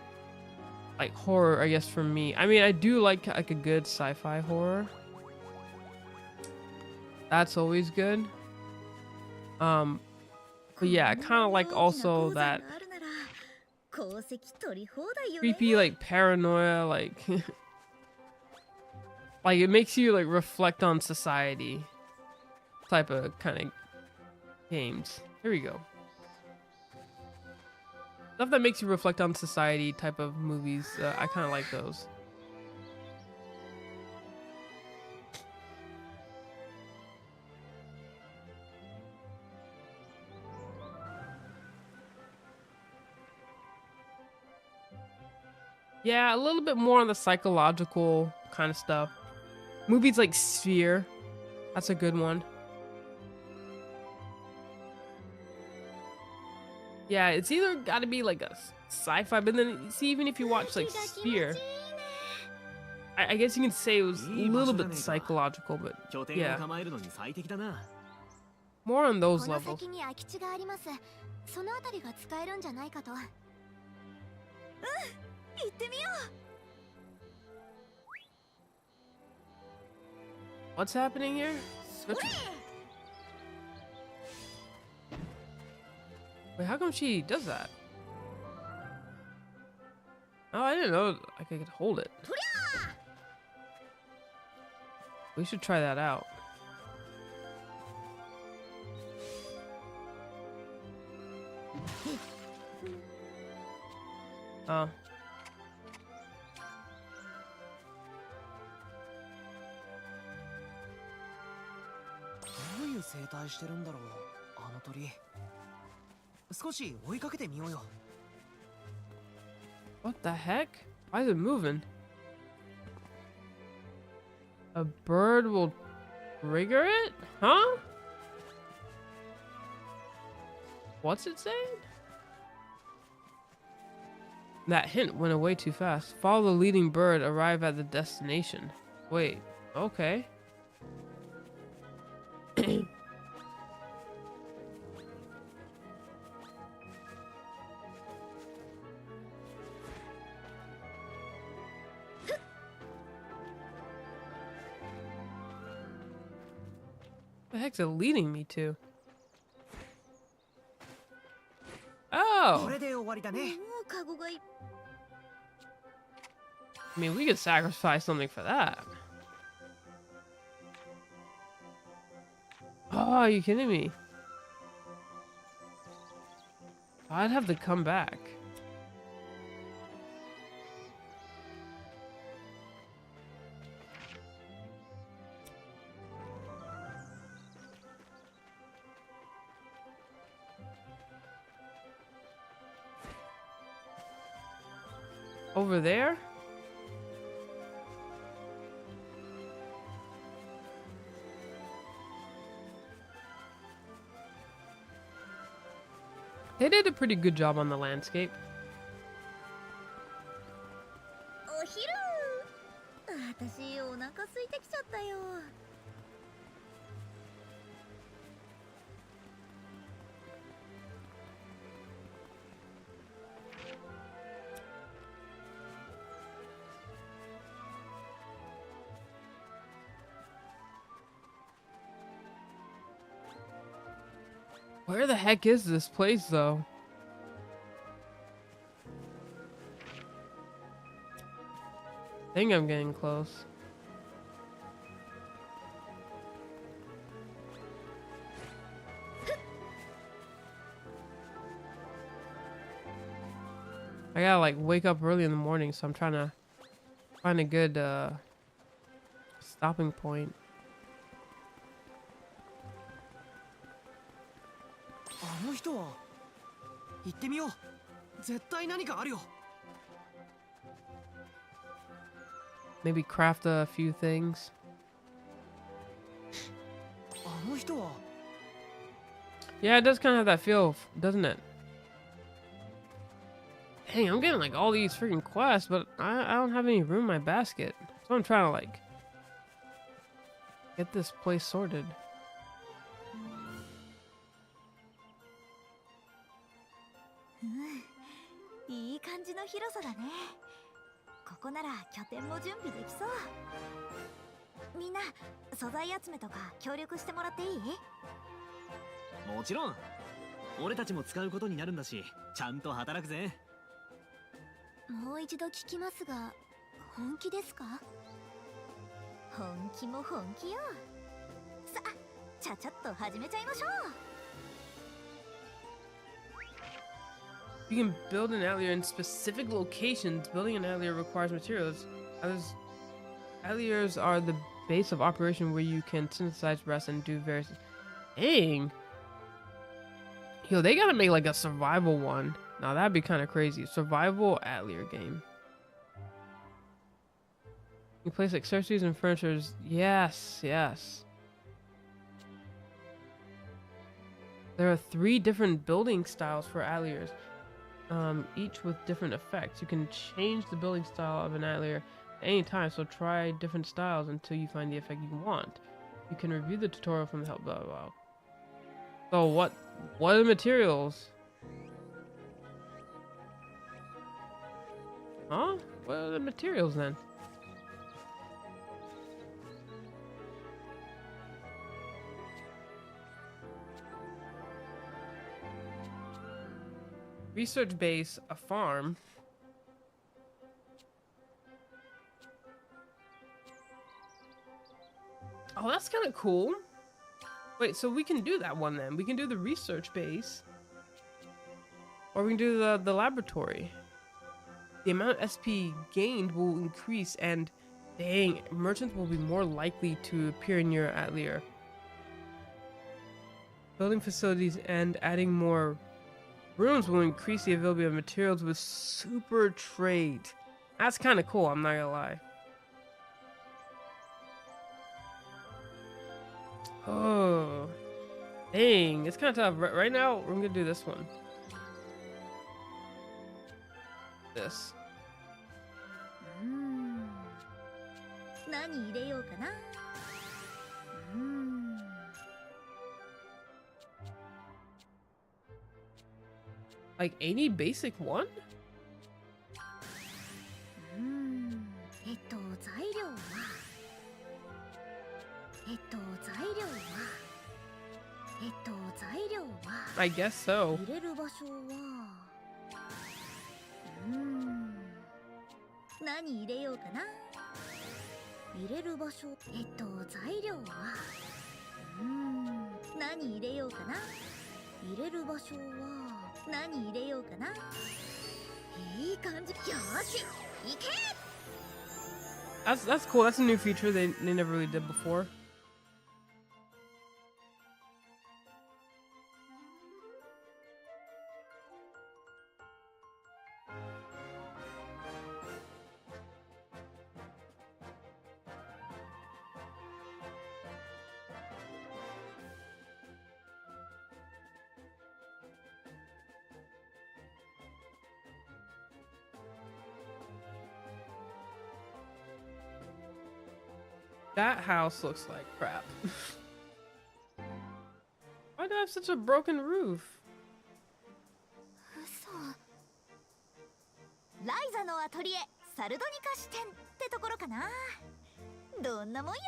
horror, I guess, for me. I mean, I do like a good sci-fi horror. That's always good. But yeah, I kind of like also that creepy, like paranoia, like like it makes you like reflect on society type of kind of games. Here we go. Stuff that makes you reflect on society type of movies. I kind of like those. Yeah, a little bit more on the psychological kind of stuff. Movies like Sphere. That's a good one. Yeah, it's either got to be like a sci-fi, but then see, even if you watch like Sphere, I guess you can say it was a little bit psychological, but yeah, more on those levels. What's happening here? Wait, how come she does that? Oh, I didn't know I could hold it. We should try that out. Oh. どういう生態してるんだろう、あの鳥。少し追いかけてみようよ。What the heck? Why is it moving? A bird will trigger it? Huh? What's it saying? That hint went away too fast. Follow the leading bird, arrive at the destination. Wait, okay. The heck's it leading me to? Oh! これで終わりだね。 I mean, we could sacrifice something for that. Oh, are you kidding me? I'd have to come back. Over there? They did a pretty good job on the landscape. お昼。私お腹空いてきちゃったよ。Where the heck is this place, though? I think I'm getting close. I gotta like wake up early in the morning, so I'm trying to find a good stopping point. あの人は行ってみよう。絶対何かあるよ。 Maybe craft a few things. あの人は Yeah, it does kind of have that feel, doesn't it? Hey, I'm getting like all these freaking quests, but I don't have any room in my basket. So I'm trying to like Get this place sorted. いい感じの広さだね。ここなら拠点も準備できそう。みんな素材集めとか協力してもらっていい？もちろん。俺たちも使うことになるんだし、ちゃんと働くぜ。もう一度聞きますが、本気ですか？本気も本気よ。さあ、ちゃちゃっと始めちゃいましょう。 You can build an atelier in specific locations. Building an atelier requires materials. Ateliers are the base of operation where you can synthesize, rest, and do various... Dang! Yo, they gotta make like a survival one. Now that'd be kind of crazy. Survival atelier game. You place accessories and furnitures. Yes, yes. There are 3 different building styles for ateliers. Each with different effects. You can change the building style of an atelier at any time, so try different styles until you find the effect you want. You can review the tutorial from the help. Blah, blah, blah. So what are the materials? Huh? What are the materials then? Research base, a farm. Oh, that's kind of cool. Wait, so we can do that one then. We can do the research base. Or we can do the laboratory. The amount of SP gained will increase and dang, merchants will be more likely to appear in your atelier. Building facilities and adding more rooms will increase the availability of materials with super trade. That's kind of cool, I'm not gonna lie. Oh, dang, it's kind of tough. Right now, we're gonna do this one. This. 何入れようかな。Like any basic one? 材料は材料は I guess so. 入れる場所は何入れようかな。入れる場所材料は何入れようかな。入れる場所は何入れようかな。いい感じ。よし、行け。 That's cool. That's a new feature they never really did before. That house looks like crap. Why do I have such a broken roof? 嘘。ライザのアトリエサルドニカ支店ってところかな。どんなもんよ。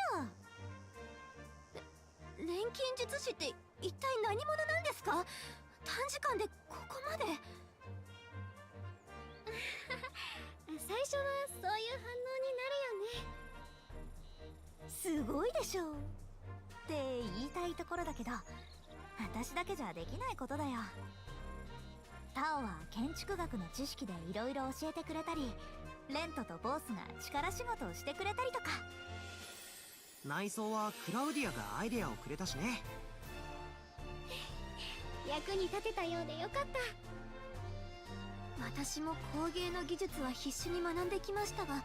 錬金術師って一体何者なんですか。短時間でここまで。最初はそういう反応になるよね。すごいでしょうって言いたいところだけど、私だけじゃできないことだよ。タオは建築学の知識でいろいろ教えてくれたり、レントとボースが力仕事をしてくれたりとか。内装はクラウディアがアイデアをくれたしね。役に立てたようでよかった。私も工芸の技術は必死に学んできましたが、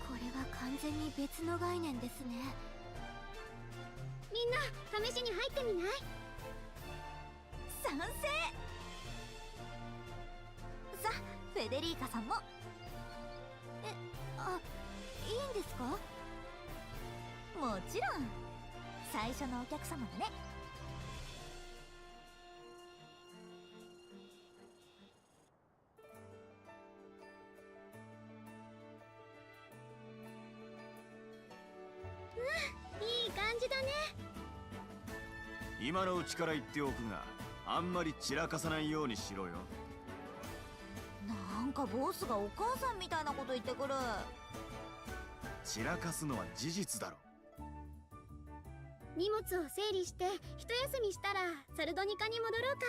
これは完全に別の概念ですね。みんな試しに入ってみない？賛成。さあ、フェデリーカさんも。いいんですか？もちろん最初のお客様だね。いい感じだね。今のうちから言っておくが、あんまり散らかさないようにしろよ。なんかボスがお母さんみたいなこと言ってくる。散らかすのは事実だろ。荷物を整理して一休みしたらサルドニカに戻ろうか。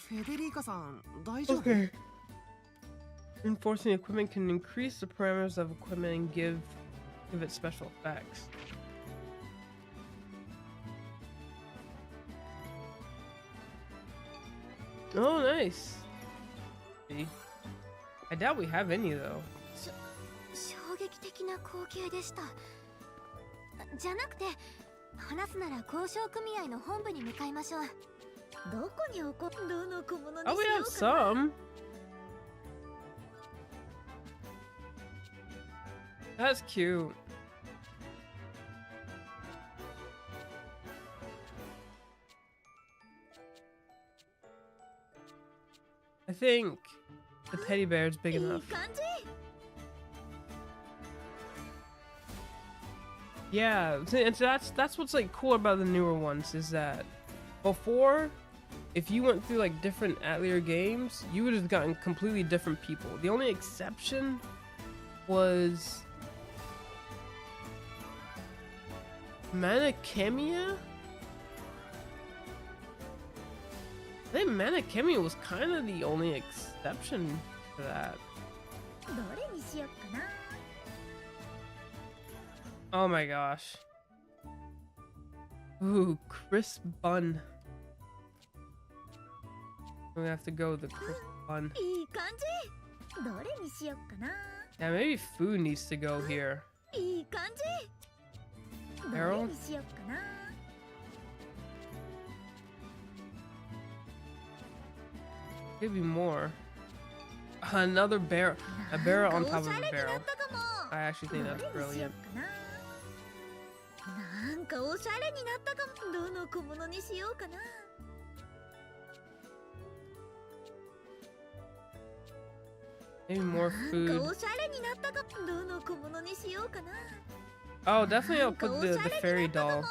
フェデリーカさん、大丈夫？ Okay. Reinforcing equipment can increase the parameters of equipment and give it special effects. Oh, nice. I doubt we have any though. 衝撃的な光景でした。じゃなくて、話すなら交渉組合の本部に向かいましょう。どこにどの小物に Oh, we しよ have うかな。 some. That's cute. I think the teddy bear is big いい enough. 感じ。 Yeah, and so that's what's like cool about the newer ones is that before, if you went through like different Atelier games, you would have gotten completely different people. The only exception was Manakemia? I think Manakemia was kind of the only exception to that. どれにしようかな。 Oh my gosh. Ooh, crisp bun. We have to go with the crisp bun. いい感じ。どれにしようかな。 Yeah, maybe food needs to go here. いい感じ。どれ Harold? にしようかな。 Maybe more. Another barrel. A barrel on なん top か of おしゃれ a にな barrel. ったかも。 I actually think that's どれにしよ brilliant. うかな。なんかおしゃれになったかも。どの小物にしようかな。 Maybe more なんか food. おしゃれになったかも。どの小物にしようかな。 Oh, definitely な I'll んか put お the しゃれ fairy になったか doll. も。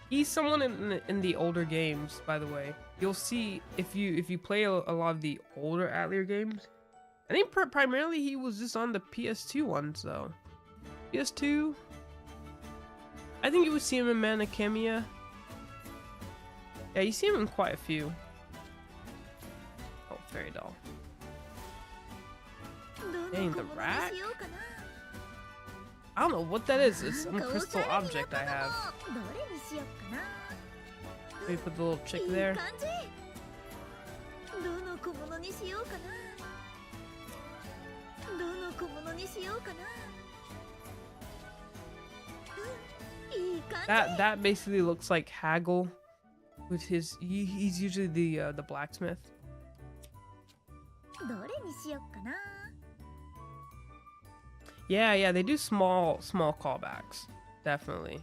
He's someone in the older games, by the way. You'll see if you play a lot of the older Atelier games. I think primarily he was just on the PS2 ones though. PS2. I think you would see him in Manakemia. Yeah, you see him in quite a few. Oh, fairy doll. ど Dang, の the 小物に rack? しようかな。 I don't know what that is. It's な some んかおし crystal ゃれになっ object た I か have. も。どれにしようかな。 Maybe put the little chick いい there. 感じ。どの小物にしようかな。どの小物にしようかな。いい感じ。 That basically looks like Haggle with his he's usually the blacksmith. どれにしようかな。 Yeah, they do small callbacks. Definitely.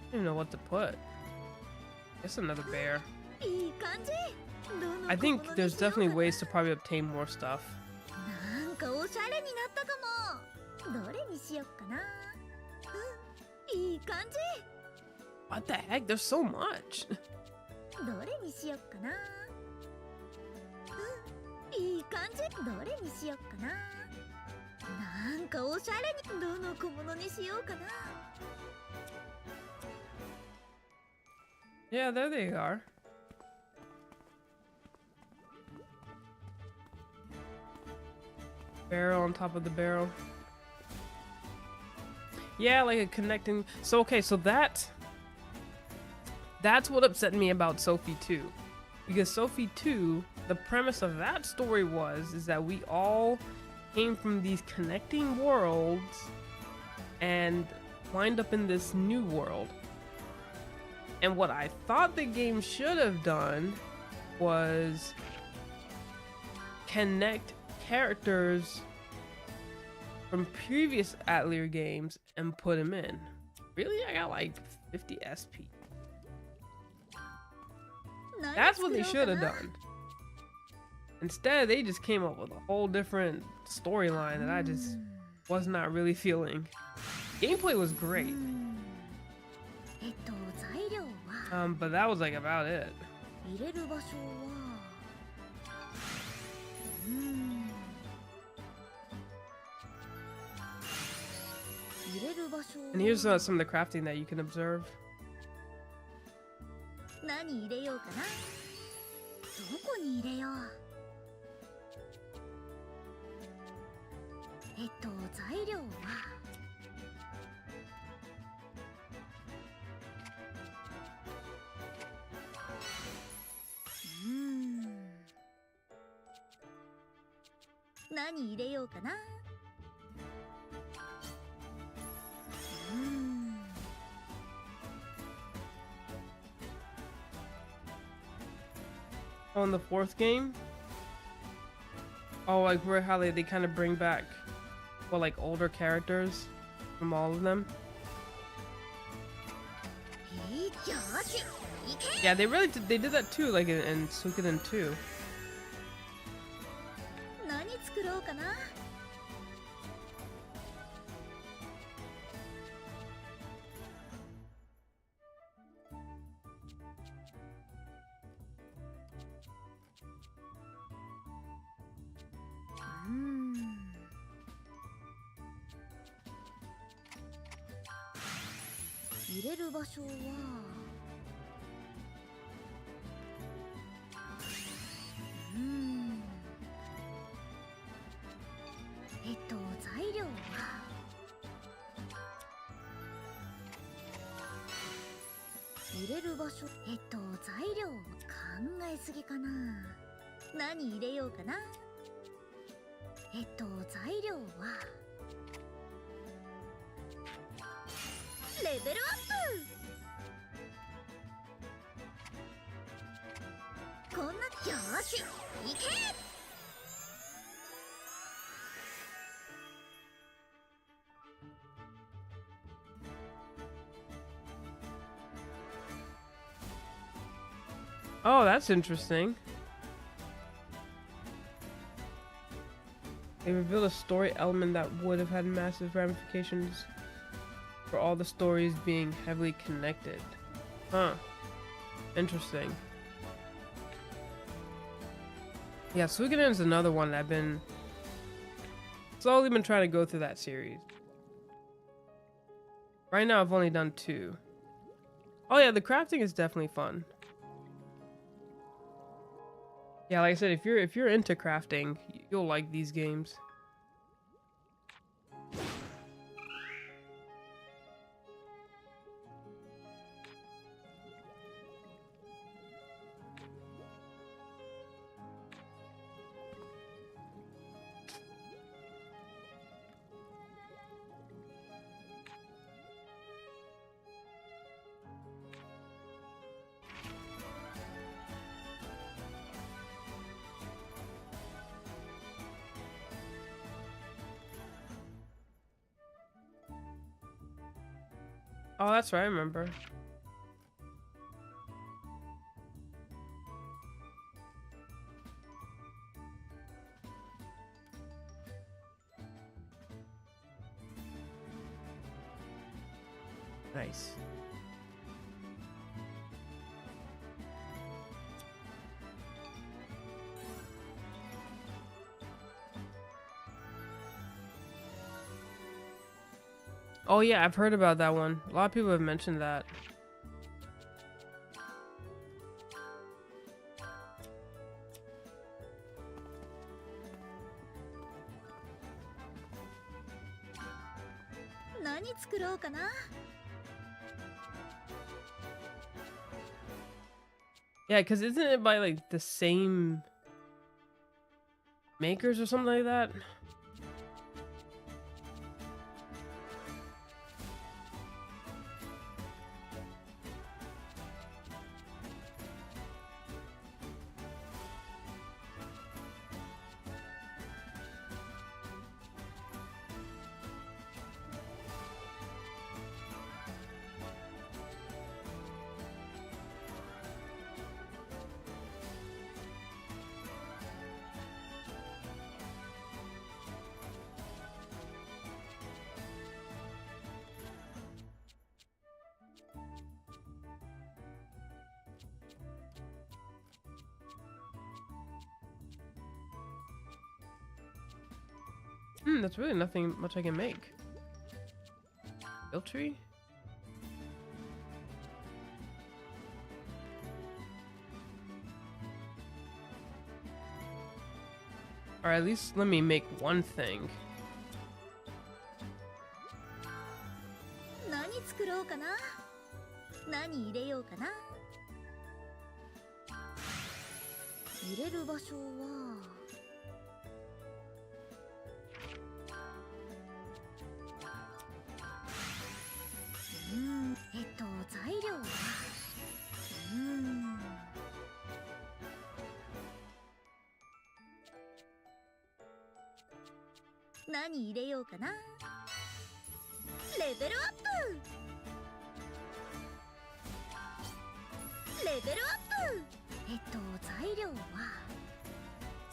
I don't even know what to put. Guess another bear. いい感じ。どの I 小 think 物に there's しようか definitely な。 ways to probably obtain more stuff. なんかおしゃれになったかも。にしよっかな。うん、いい感じ。 What the heck? There's so much. どれにしよっかな。うん、いい感じ。どれにしよっかな。なんかおしゃれに。どの小物にしようかな。 Yeah, there they are. Barrel on top of the barrel. Yeah, like a connecting. So okay, so that's what upset me about Sophie 2. Because Sophie 2, the premise of that story is that we all came from these connecting worlds and wind up in this new world. And what I thought the game should have done was connect characters from previous Atelier games and put them in. Really? I got like 50 SP. That's what they should have done. Instead, they just came up with a whole different storyline that I just was not really feeling. Gameplay was great. But that was like about it. 入れる場所は And here's some of the crafting that you can observe. 何入れようかな。どこに入れよう。材料は何入れようかな。On the fourth game? Oh, like where how they kind of bring back, well, like older characters from all of them. Yeah, they really they did that too, like in Suikoden 2. 何作ろうかな。入れる場所は材料は入れる場所材料考えすぎかな。何入れようかな。材料はレベルアップ。こんなよーしいけ。 Oh, that's interesting. They revealed a story element that would have had massive ramifications for all the stories being heavily connected. Huh. Interesting. Yeah, Suikoden is another one that I've been slowly trying to go through that series. Right now I've only done 2. Oh yeah, the crafting is definitely fun. Yeah, like I said, if you're into crafting, you'll like these games. Oh, that's right, I remember. Nice. Oh yeah, I've heard about that one. A lot of people have mentioned that. Yeah, because isn't it by like the same makers or something like that? That's really nothing much I can make. Build tree? Or at least let me make one thing. 何作ろうかな。何入れようかな。入れる場所は。材料は。何入れようかな。レベルアップ。レベルアップ。材料は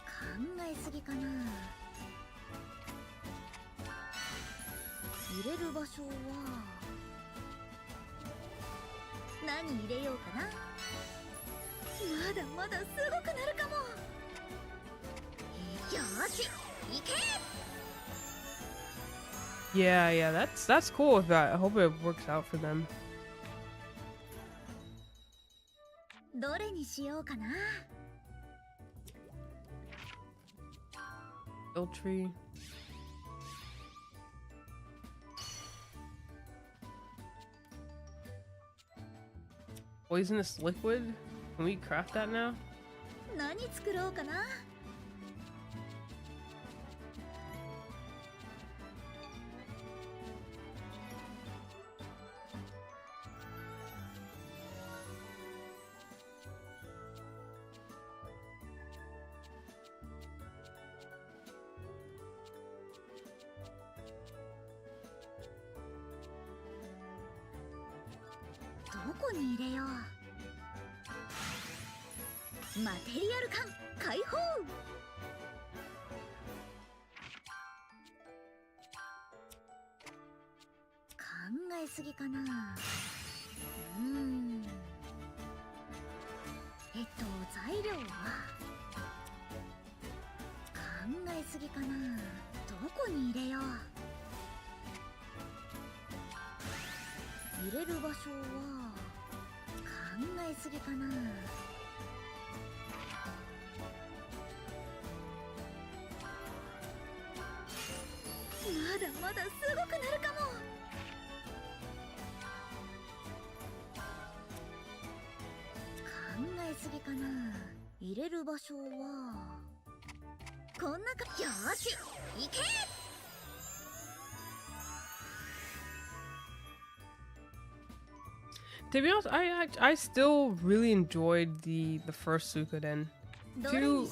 考えすぎかな。入れる場所は何入れようかな。まだまだすごくなるかも。よし、行け。Yeah, that's cool with that. I hope it works out for them. どれにしようかな。Build tree. Poisonous liquid? Can we craft that now? 何作ろうかな。どこに入れよう。マテリアル缶解放。考えすぎかな。材料は考えすぎかな。どこに入れよう。入れる場所は考えすぎかな。まだまだすごくなるかも。考えすぎかな。入れる場所はこんなか。よし、行け。To be honest, I still really enjoyed the first Suikoden. Two,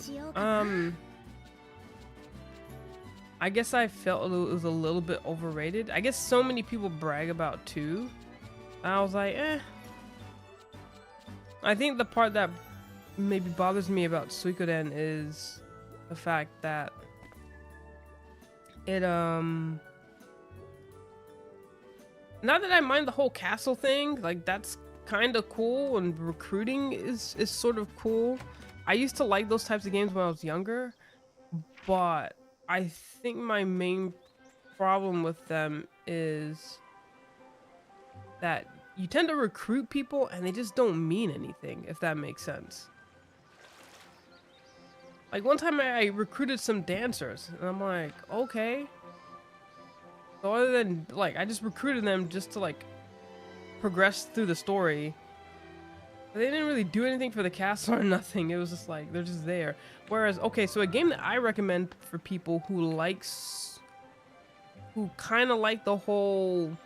I guess I felt it was a little bit overrated. I guess so many people brag about 2. I was like, eh. I think the part that maybe bothers me about Suikoden is the fact that it not that I mind the whole castle thing, like that's kind of cool, and recruiting is sort of cool. I used to like those types of games when I was younger, but I think my main problem with them is that you tend to recruit people and they just don't mean anything, if that makes sense. Like one time I recruited some dancers and I'm like, okay. So other than like, I just recruited them just to like progress through the story. But they didn't really do anything for the castle or nothing. It was just like, they're just there. Whereas, okay, so a game that I recommend for people who kind of like the whole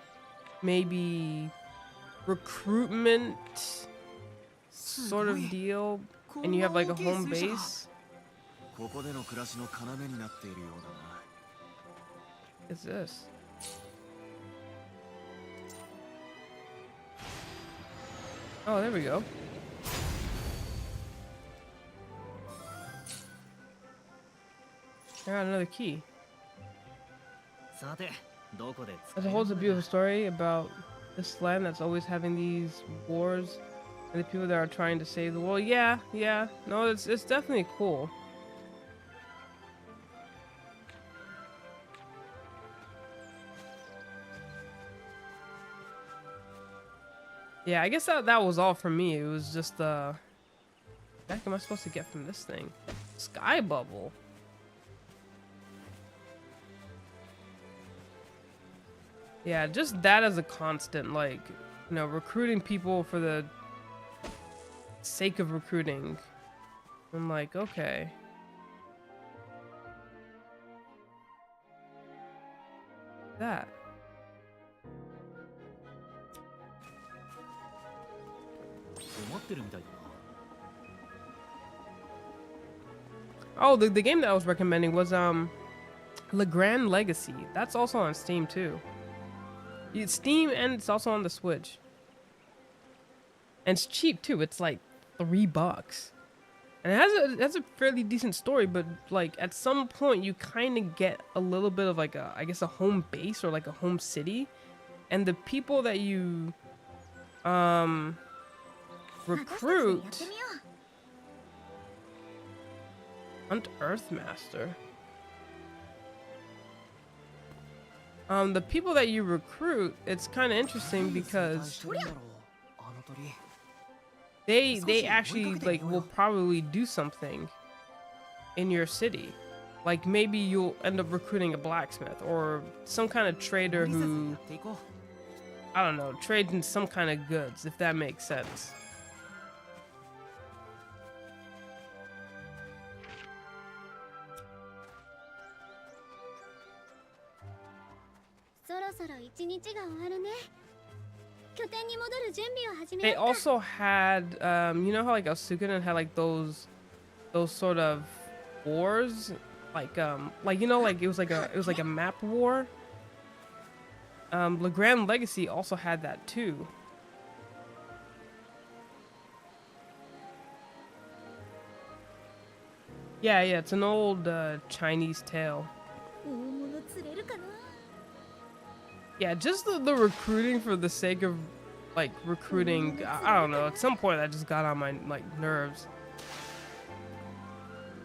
maybe recruitment sort of deal, and you have like a home base. Is this? Oh, there we go. I got another key. As a whole, it's a beautiful story about this land that's always having these wars and the people that are trying to save the world. Yeah. No, it's definitely cool. Yeah, I guess that was all for me. It was just what the heck am I supposed to get from this thing? Sky bubble. Yeah, just that as a constant, like, you know, recruiting people for the sake of recruiting. I'm like, okay. That. Oh, the game that I was recommending was Le Grand Legacy. That's also on Steam too. It's Steam and it's also on the Switch. And it's cheap too. It's like $3. And it has a fairly decent story, but like at some point you kind of get a little bit of like I guess a home base or like a home city, and the people that you recruit. Hunt Earthmaster. The people that you recruit, it's kind of interesting because they actually like will probably do something in your city. Like maybe you'll end up recruiting a blacksmith or some kind of trader who, I don't know, trades in some kind of goods, if that makes sense. They also had, you know how like Suikoden had like those sort of wars, like you know, like it was like a map war. Le Grand Legacy also had that too. Yeah, it's an old Chinese tale. Yeah, just the recruiting for the sake of like recruiting. I don't know. At some point, that just got on my like nerves.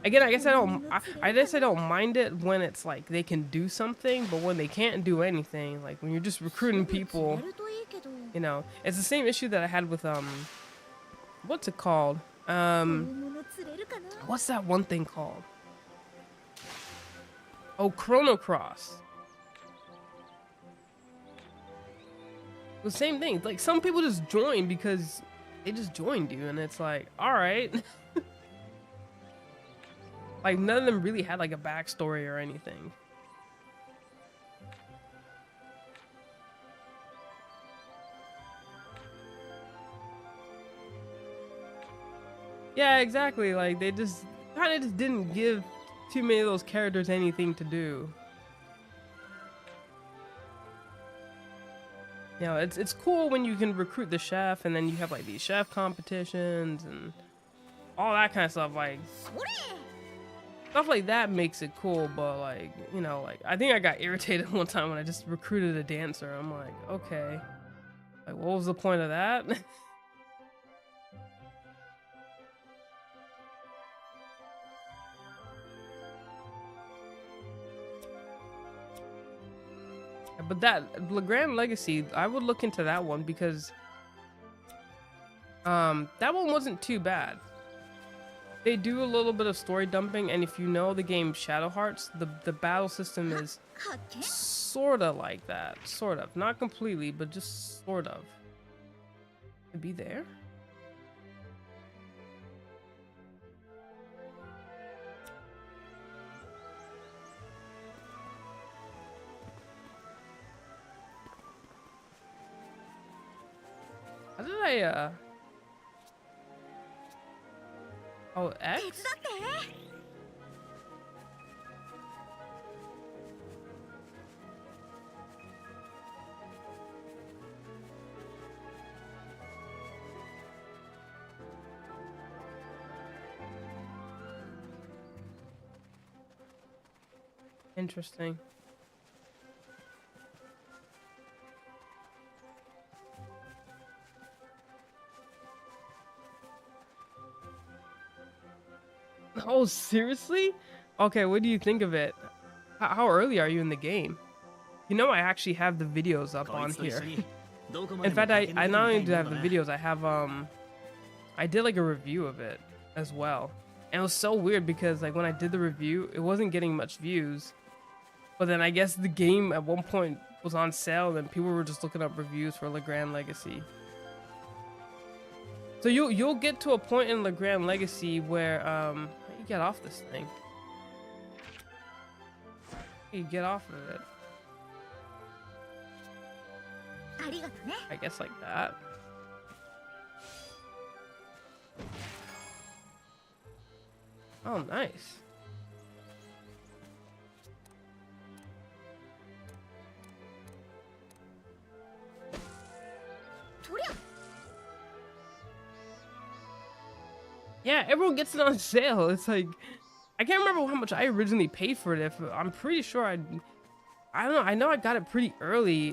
Again, I guess I guess I don't mind it when it's like they can do something, but when they can't do anything, like when you're just recruiting people, you know, it's the same issue that I had with what's it called? What's that one thing called? Oh, Chrono Cross. The same thing. Like some people just join because they just joined you, and it's like, all right. Like none of them really had like a backstory or anything. Yeah, exactly. Like they just kind of just didn't give too many of those characters anything to do. You know, it's cool when you can recruit the chef, and then you have like these chef competitions and all that kind of stuff. Like, Stuff like that makes it cool, but like, you know, like I think I got irritated one time when I just recruited a dancer. I'm like, okay, like what was the point of that? But that Legrand Legacy, I would look into that one because that one wasn't too bad. They do a little bit of story dumping, and if you know the game Shadow Hearts, the battle system is sort of like that. Sort of. Not completely, but just sort of. To be there? How did I, Oh, X? Interesting. Oh, seriously? Okay, what do you think of it? How early are you in the game? You know, I actually have the videos up on here. In fact, I not only do I have the videos, I have, I did like a review of it as well. And it was so weird because like when I did the review, it wasn't getting much views. But then I guess the game at one point was on sale and people were just looking up reviews for Legrand Legacy. So you'll get to a point in Legrand Legacy where, how do you get off this thing? You get off of it. I guess like that. Oh, nice. Yeah, everyone gets it on sale. It's like, I can't remember how much I originally paid for it. I'm pretty sure I don't know. I know I got it pretty early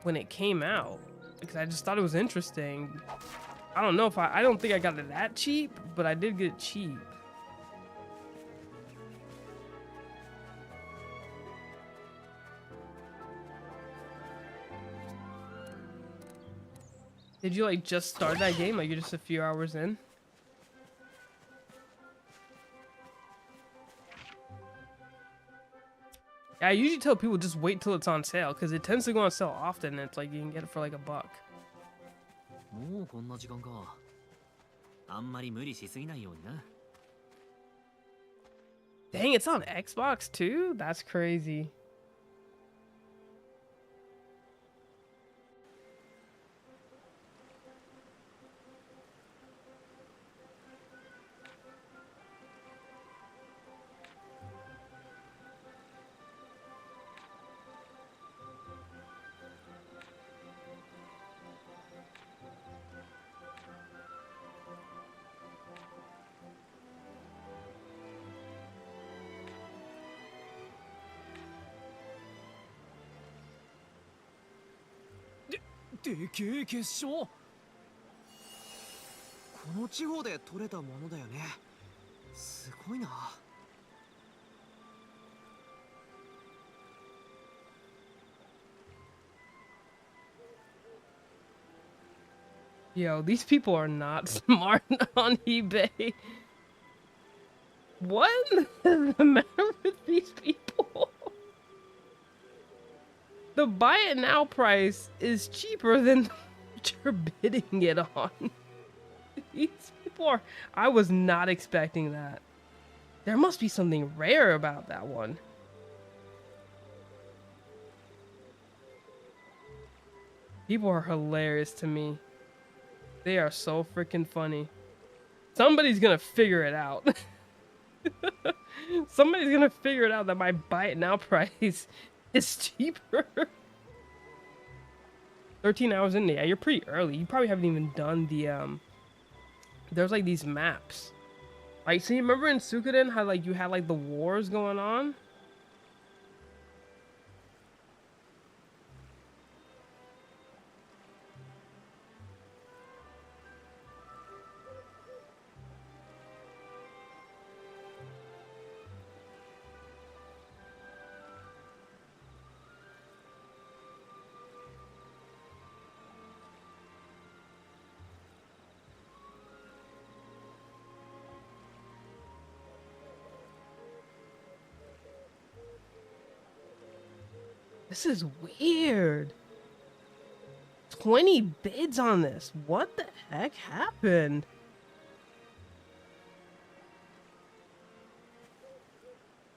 when it came out because I just thought it was interesting. I don't know if I don't think I got it that cheap, but I did get it cheap. Did you like just start that game? Like you're just a few hours in? Yeah, I usually tell people just wait till it's on sale because it tends to go on sale often and it's like you can get it for like $1. Dang, it's on Xbox too? That's crazy. Yo, these people are not smart on eBay. What is the matter with these people? The buy it now price is cheaper than what you're bidding it on. These people are... I was not expecting that. There must be something rare about that one. People are hilarious to me. They are so freaking funny. Somebody's gonna figure it out. Somebody's gonna figure it out that my buy it now price is cheaper. 13 hours in there. Yeah, you're pretty early. You probably haven't even done the there's like these maps. Like, so you remember in Suikoden how like you had like the wars going on? This is weird. 20 bids on this. What the heck happened?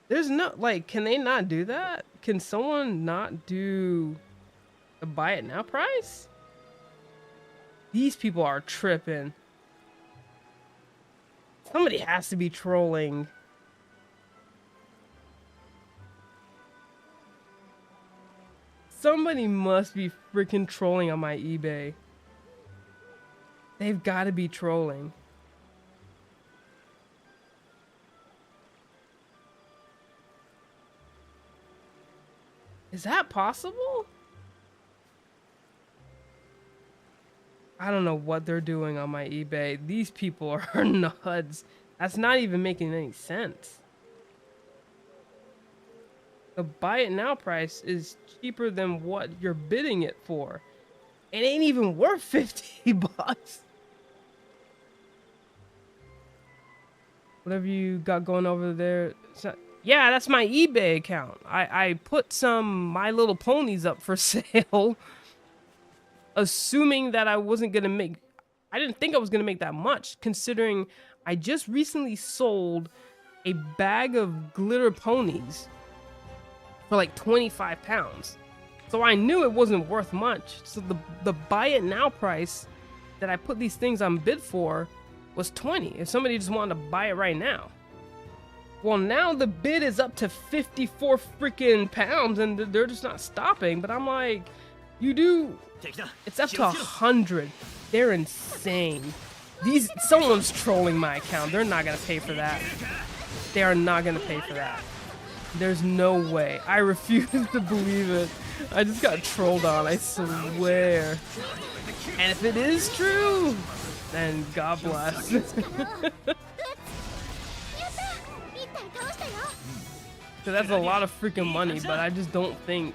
There's no, like, can they not do that? Can someone not do a buy it now price? These people are tripping. Somebody has to be trolling. Somebody must be freaking trolling on my eBay. They've got to be trolling. Is that possible? I don't know what they're doing on my eBay. These people are nuts. That's not even making any sense. The buy it now price is cheaper than what you're bidding it for. It ain't even worth 50 bucks. Whatever you got going over there. Yeah, that's my eBay account. I put some My Little Ponies up for sale. Assuming that I wasn't going to make... I didn't think I was going to make that much. Considering I just recently sold a bag of glitter ponies for like 25 pounds. So I knew it wasn't worth much. So the buy it now price that I put these things on bid for was 20 if somebody just wanted to buy it right now. Well, now the bid is up to 54 freaking pounds and they're just not stopping. But I'm like, you do, it's up to 100. They're insane. Someone's trolling my account. They're not gonna pay for that. They are not gonna pay for that. There's no way. I refuse to believe it. I just got trolled on, I swear. And if it is true, then God bless. So that's a lot of freaking money, but I just don't think...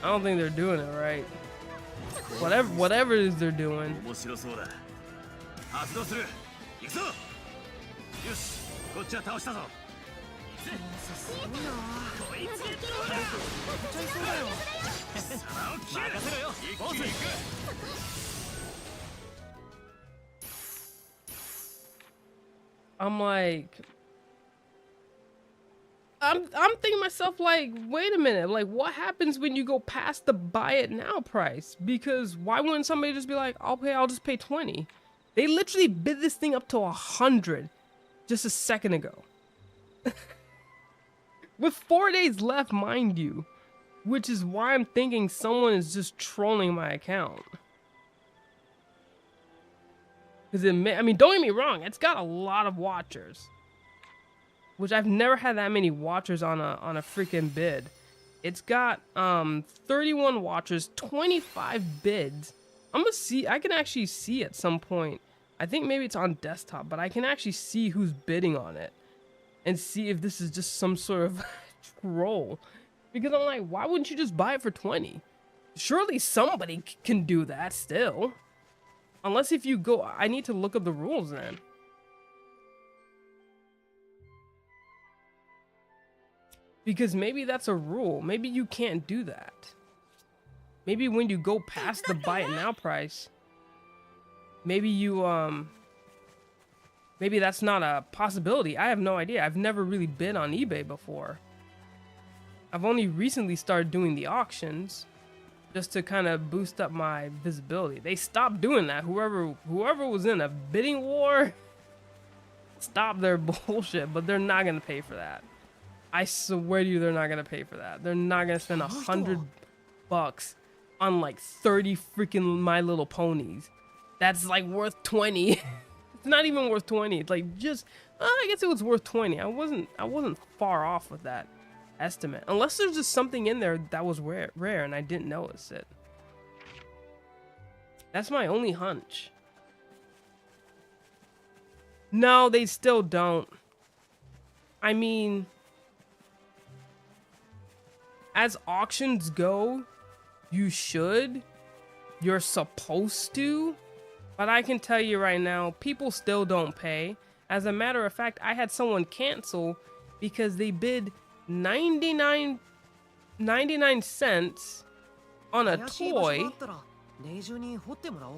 I don't think they're doing it right. Whatever it is they're doing. I'm like, I'm thinking to myself like, wait a minute, like what happens when you go past the buy it now price? Because why wouldn't somebody just be like, I'll just pay 20? They literally bid this thing up to 100 just a second ago. With 4 days left, mind you, which is why I'm thinking someone is just trolling my account. Because I mean, don't get me wrong, it's got a lot of watchers, which I've never had that many watchers on a freaking bid. It's got 31 watchers, 25 bids. I can actually see at some point. I think maybe it's on desktop, but I can actually see who's bidding on it and see if this is just some sort of troll. Because I'm like, why wouldn't you just buy it for 20? Surely somebody can do that still. Unless if you go, I need to look up the rules then. Because maybe that's a rule. Maybe you can't do that. Maybe when you go past the buy it now price, maybe you, maybe that's not a possibility. I have no idea. I've never really bid on eBay before. I've only recently started doing the auctions just to kind of boost up my visibility. They stopped doing that. Whoever was in a bidding war, stop their bullshit, but they're not going to pay for that. I swear to you, they're not going to pay for that. They're not going to spend $100 on like 30 freaking My Little Ponies. That's like worth 20. It's not even worth 20. It's like just I guess it was worth 20. I wasn't far off with that estimate. Unless there's just something in there that was rare and I didn't notice it. That's my only hunch. No, they still don't. I mean, as auctions go, you should. You're supposed to. But I can tell you right now, people still don't pay. As a matter of fact, I had someone cancel because they bid 99 cents on a toy.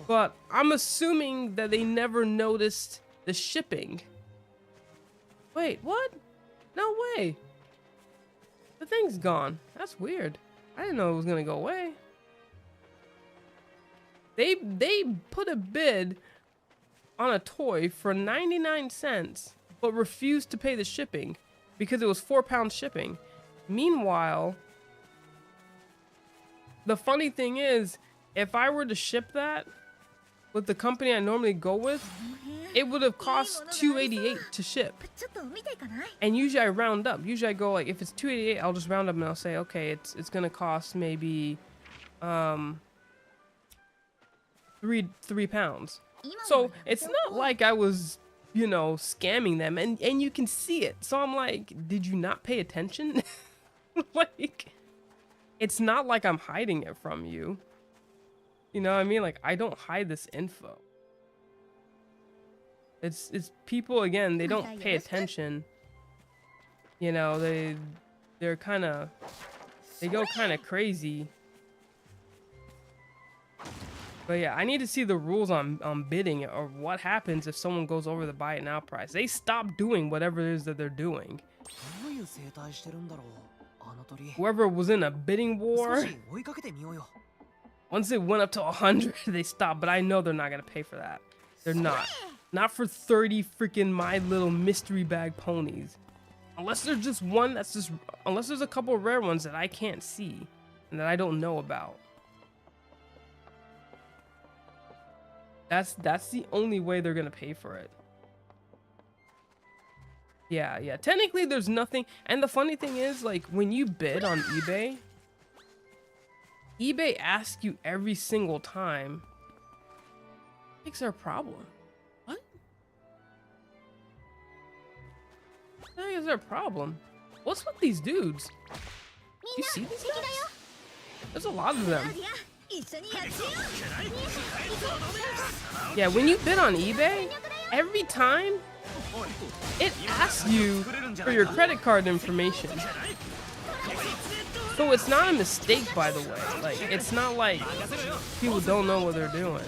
But I'm assuming that they never noticed the shipping. Wait, what? No way. The thing's gone. That's weird. I didn't know it was gonna go away. They put a bid on a toy for 99 cents, but refused to pay the shipping because it was £4 shipping. Meanwhile, the funny thing is, if I were to ship that with the company I normally go with, it would have cost $2.88 to ship. And usually I round up. Usually I go like, if it's $2.88, I'll just round up and I'll say, okay, it's gonna cost maybe £3. So it's not like I was, you know, scamming them, and you can see it. So I'm like, did you not pay attention? Like, it's not like I'm hiding it from you. You know what I mean? Like, I don't hide this info. It's people, again, they don't pay attention. You know, they go kind of crazy. But yeah, I need to see the rules on bidding, or what happens if someone goes over the buy it now price. They stop doing whatever it is that they're doing. Whoever was in a bidding war, once it went up to 100, they stopped. But I know they're not gonna pay for that. They're not for 30 freaking My Little Mystery Bag ponies. Unless there's just one that's just, unless there's a couple of rare ones that I can't see and that I don't know about. That's the only way they're gonna pay for it. Yeah. Technically, there's nothing. And the funny thing is, like, when you bid on eBay, eBay asks you every single time. What's their problem? What? What the heck is their problem? What's with these dudes? You see these guys? There's a lot of them. Yeah, when you bid on eBay, every time it asks you for your credit card information. So it's not a mistake, by the way. Like, it's not like people don't know what they're doing.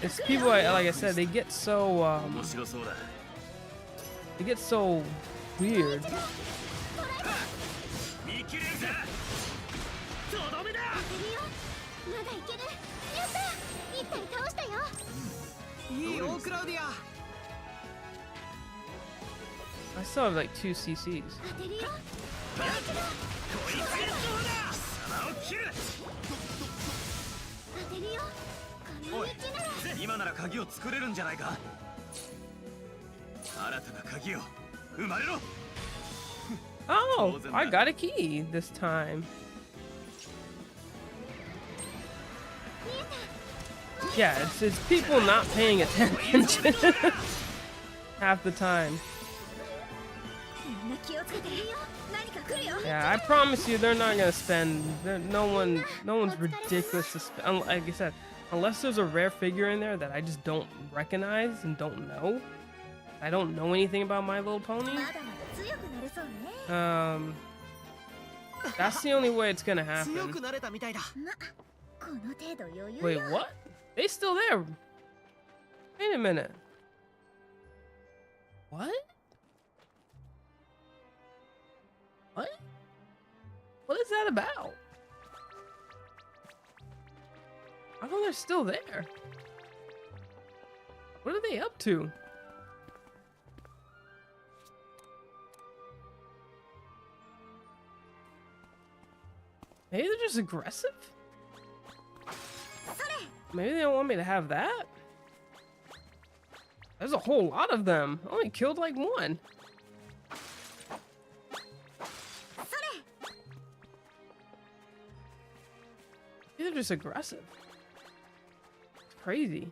It's people, like I said, they get so weird. I still have like 2 CCs. Oh, I got a key this time. Yeah, it's people not paying attention half the time. Yeah, I promise you, they're not gonna spend. No one's ridiculous to spend. Like I said, unless there's a rare figure in there that I just don't recognize and don't know. I don't know anything about My Little Pony. That's the only way it's gonna happen. Wait, what? They still there? Wait a minute. What? What? What is that about? How come they're still there? What are they up to? Maybe they're just aggressive? Maybe they don't want me to have that? There's a whole lot of them. I only killed like one. These are just aggressive. It's crazy.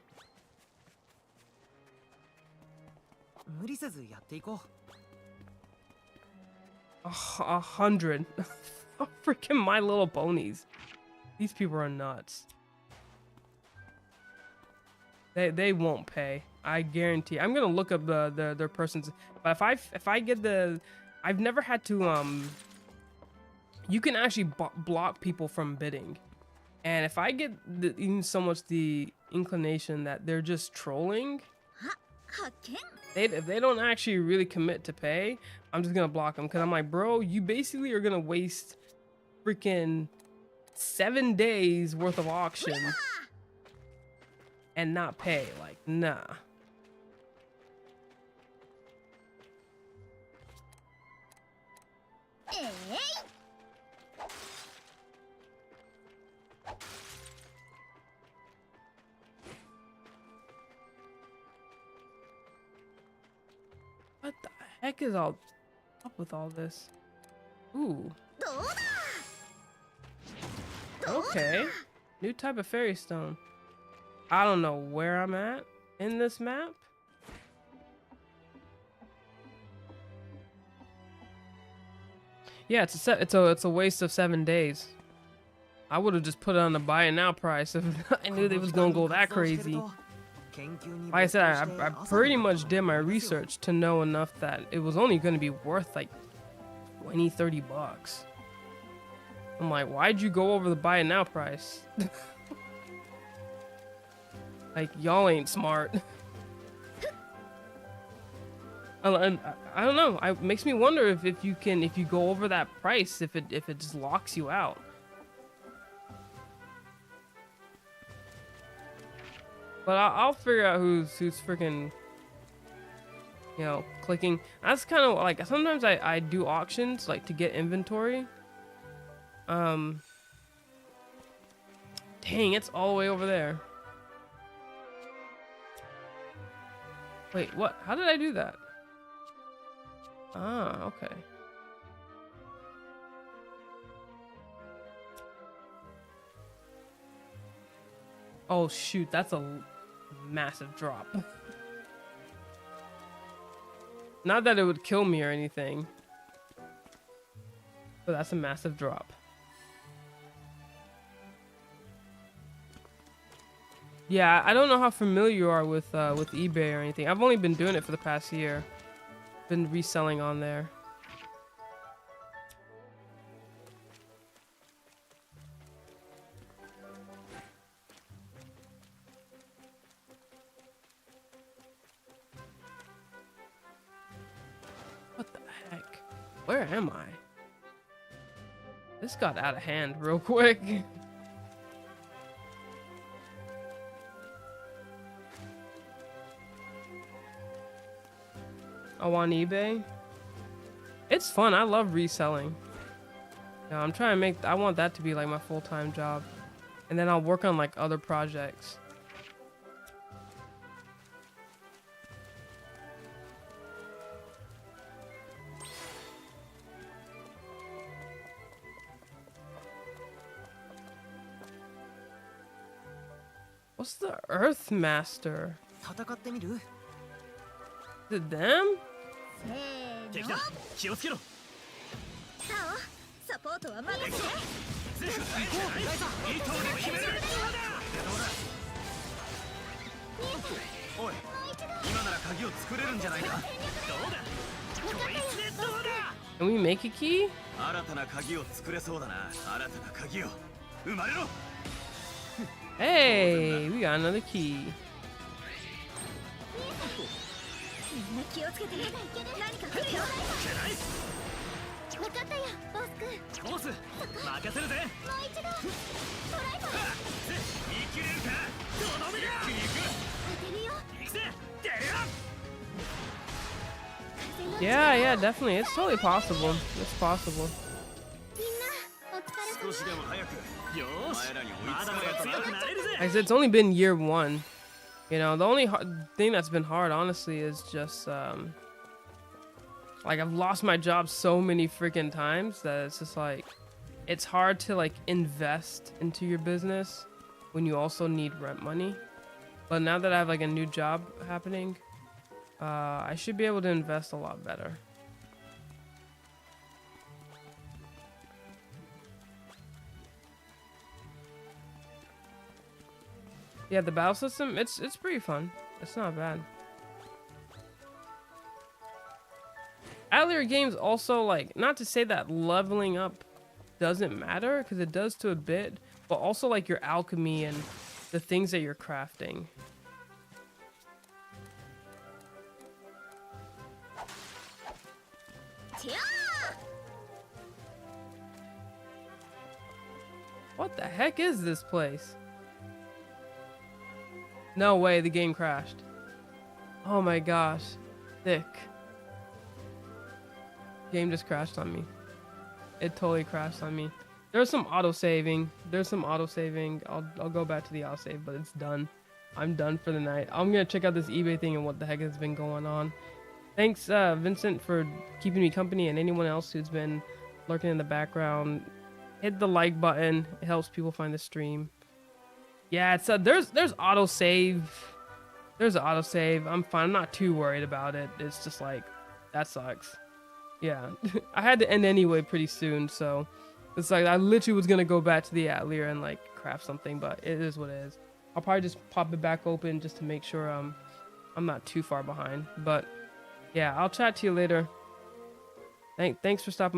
無理せずやっていこう。 100. Freaking My Little Ponies. These people are nuts. They won't pay. I guarantee. I'm gonna look up their persons. But if I get the, I've never had to You can actually block people from bidding, and if I get even so much the inclination that they're just trolling, if they don't actually really commit to pay, I'm just gonna block them because I'm like, bro, you basically are gonna waste freaking 7 days worth of auction and not pay. Like, nah. What the heck is all up with all this? Ooh. Okay. New type of fairy stone. I don't know where I'm at in this map. Yeah, it's a waste of 7 days. I would have just put it on the buy it now price if I knew they was gonna go that crazy. Like I said, I pretty much did my research to know enough that it was only gonna be worth like 20-30 bucks. I'm like, why'd you go over the buy it now price? Like, y'all ain't smart. And I don't know. It makes me wonder if you go over that price, if it just locks you out. But I'll figure out who's freaking, you know, clicking. That's kind of like, sometimes I do auctions like to get inventory. Dang, it's all the way over there. Wait, what? How did I do that? Ah, okay. Oh shoot, that's a massive drop. Not that it would kill me or anything, but that's a massive drop. Yeah, I don't know how familiar you are with eBay or anything. I've only been doing it for the past year. Been reselling on there. What the heck? Where am I? This got out of hand real quick. Oh, on eBay? It's fun. I love reselling. Yeah, I'm trying to make, I want that to be like my full-time job. And then I'll work on like other projects. What's the Earth Master? 戦ってみる? Is it them? 敵だ、気をつけろ。サポートはまだね。おい、今なら鍵を作れるんじゃないか。どうだ。こいつでどうだ。 Can we make a key? 新たな鍵を作れそうだな。新たな鍵を生まれろ。 Hey, we got another key. みんな気をつけて。何か来るよ。分かったよ、ボス君。ボス、任せるぜ。もう一度。トライバー。見切れるか。とどめだ。行く。当てるよ。行くぜ。出るよ。 Yeah, yeah, definitely. It's totally possible. It's possible. みんなお疲れ様。少しでも早く I said it's only been year 1. You know, the only thing that's been hard, honestly, is just like I've lost my job so many freaking times that it's just like it's hard to like invest into your business when you also need rent money. But now that I have like a new job happening, I should be able to invest a lot better. Yeah, the battle system, it's pretty fun. It's not bad. Atelier games also, like, not to say that leveling up doesn't matter, because it does to a bit, but also like your alchemy and the things that you're crafting. What the heck is this place? No way, the game crashed. Oh my gosh. Thick. Game just crashed on me. It totally crashed on me. There's some auto-saving. I'll go back to the auto-save, but it's done. I'm done for the night. I'm gonna check out this eBay thing and what the heck has been going on. Thanks, Vincent, for keeping me company, and anyone else who's been lurking in the background. Hit the like button. It helps people find the stream. Yeah, it's there's auto-save. There's an auto-save. I'm fine. I'm not too worried about it. It's just like, that sucks. Yeah, I had to end anyway pretty soon, so it's like I literally was gonna go back to the Atelier and like craft something, but it is what it is. I'll probably just pop it back open just to make sure I'm not too far behind. But yeah, I'll chat to you later. Thanks for stopping.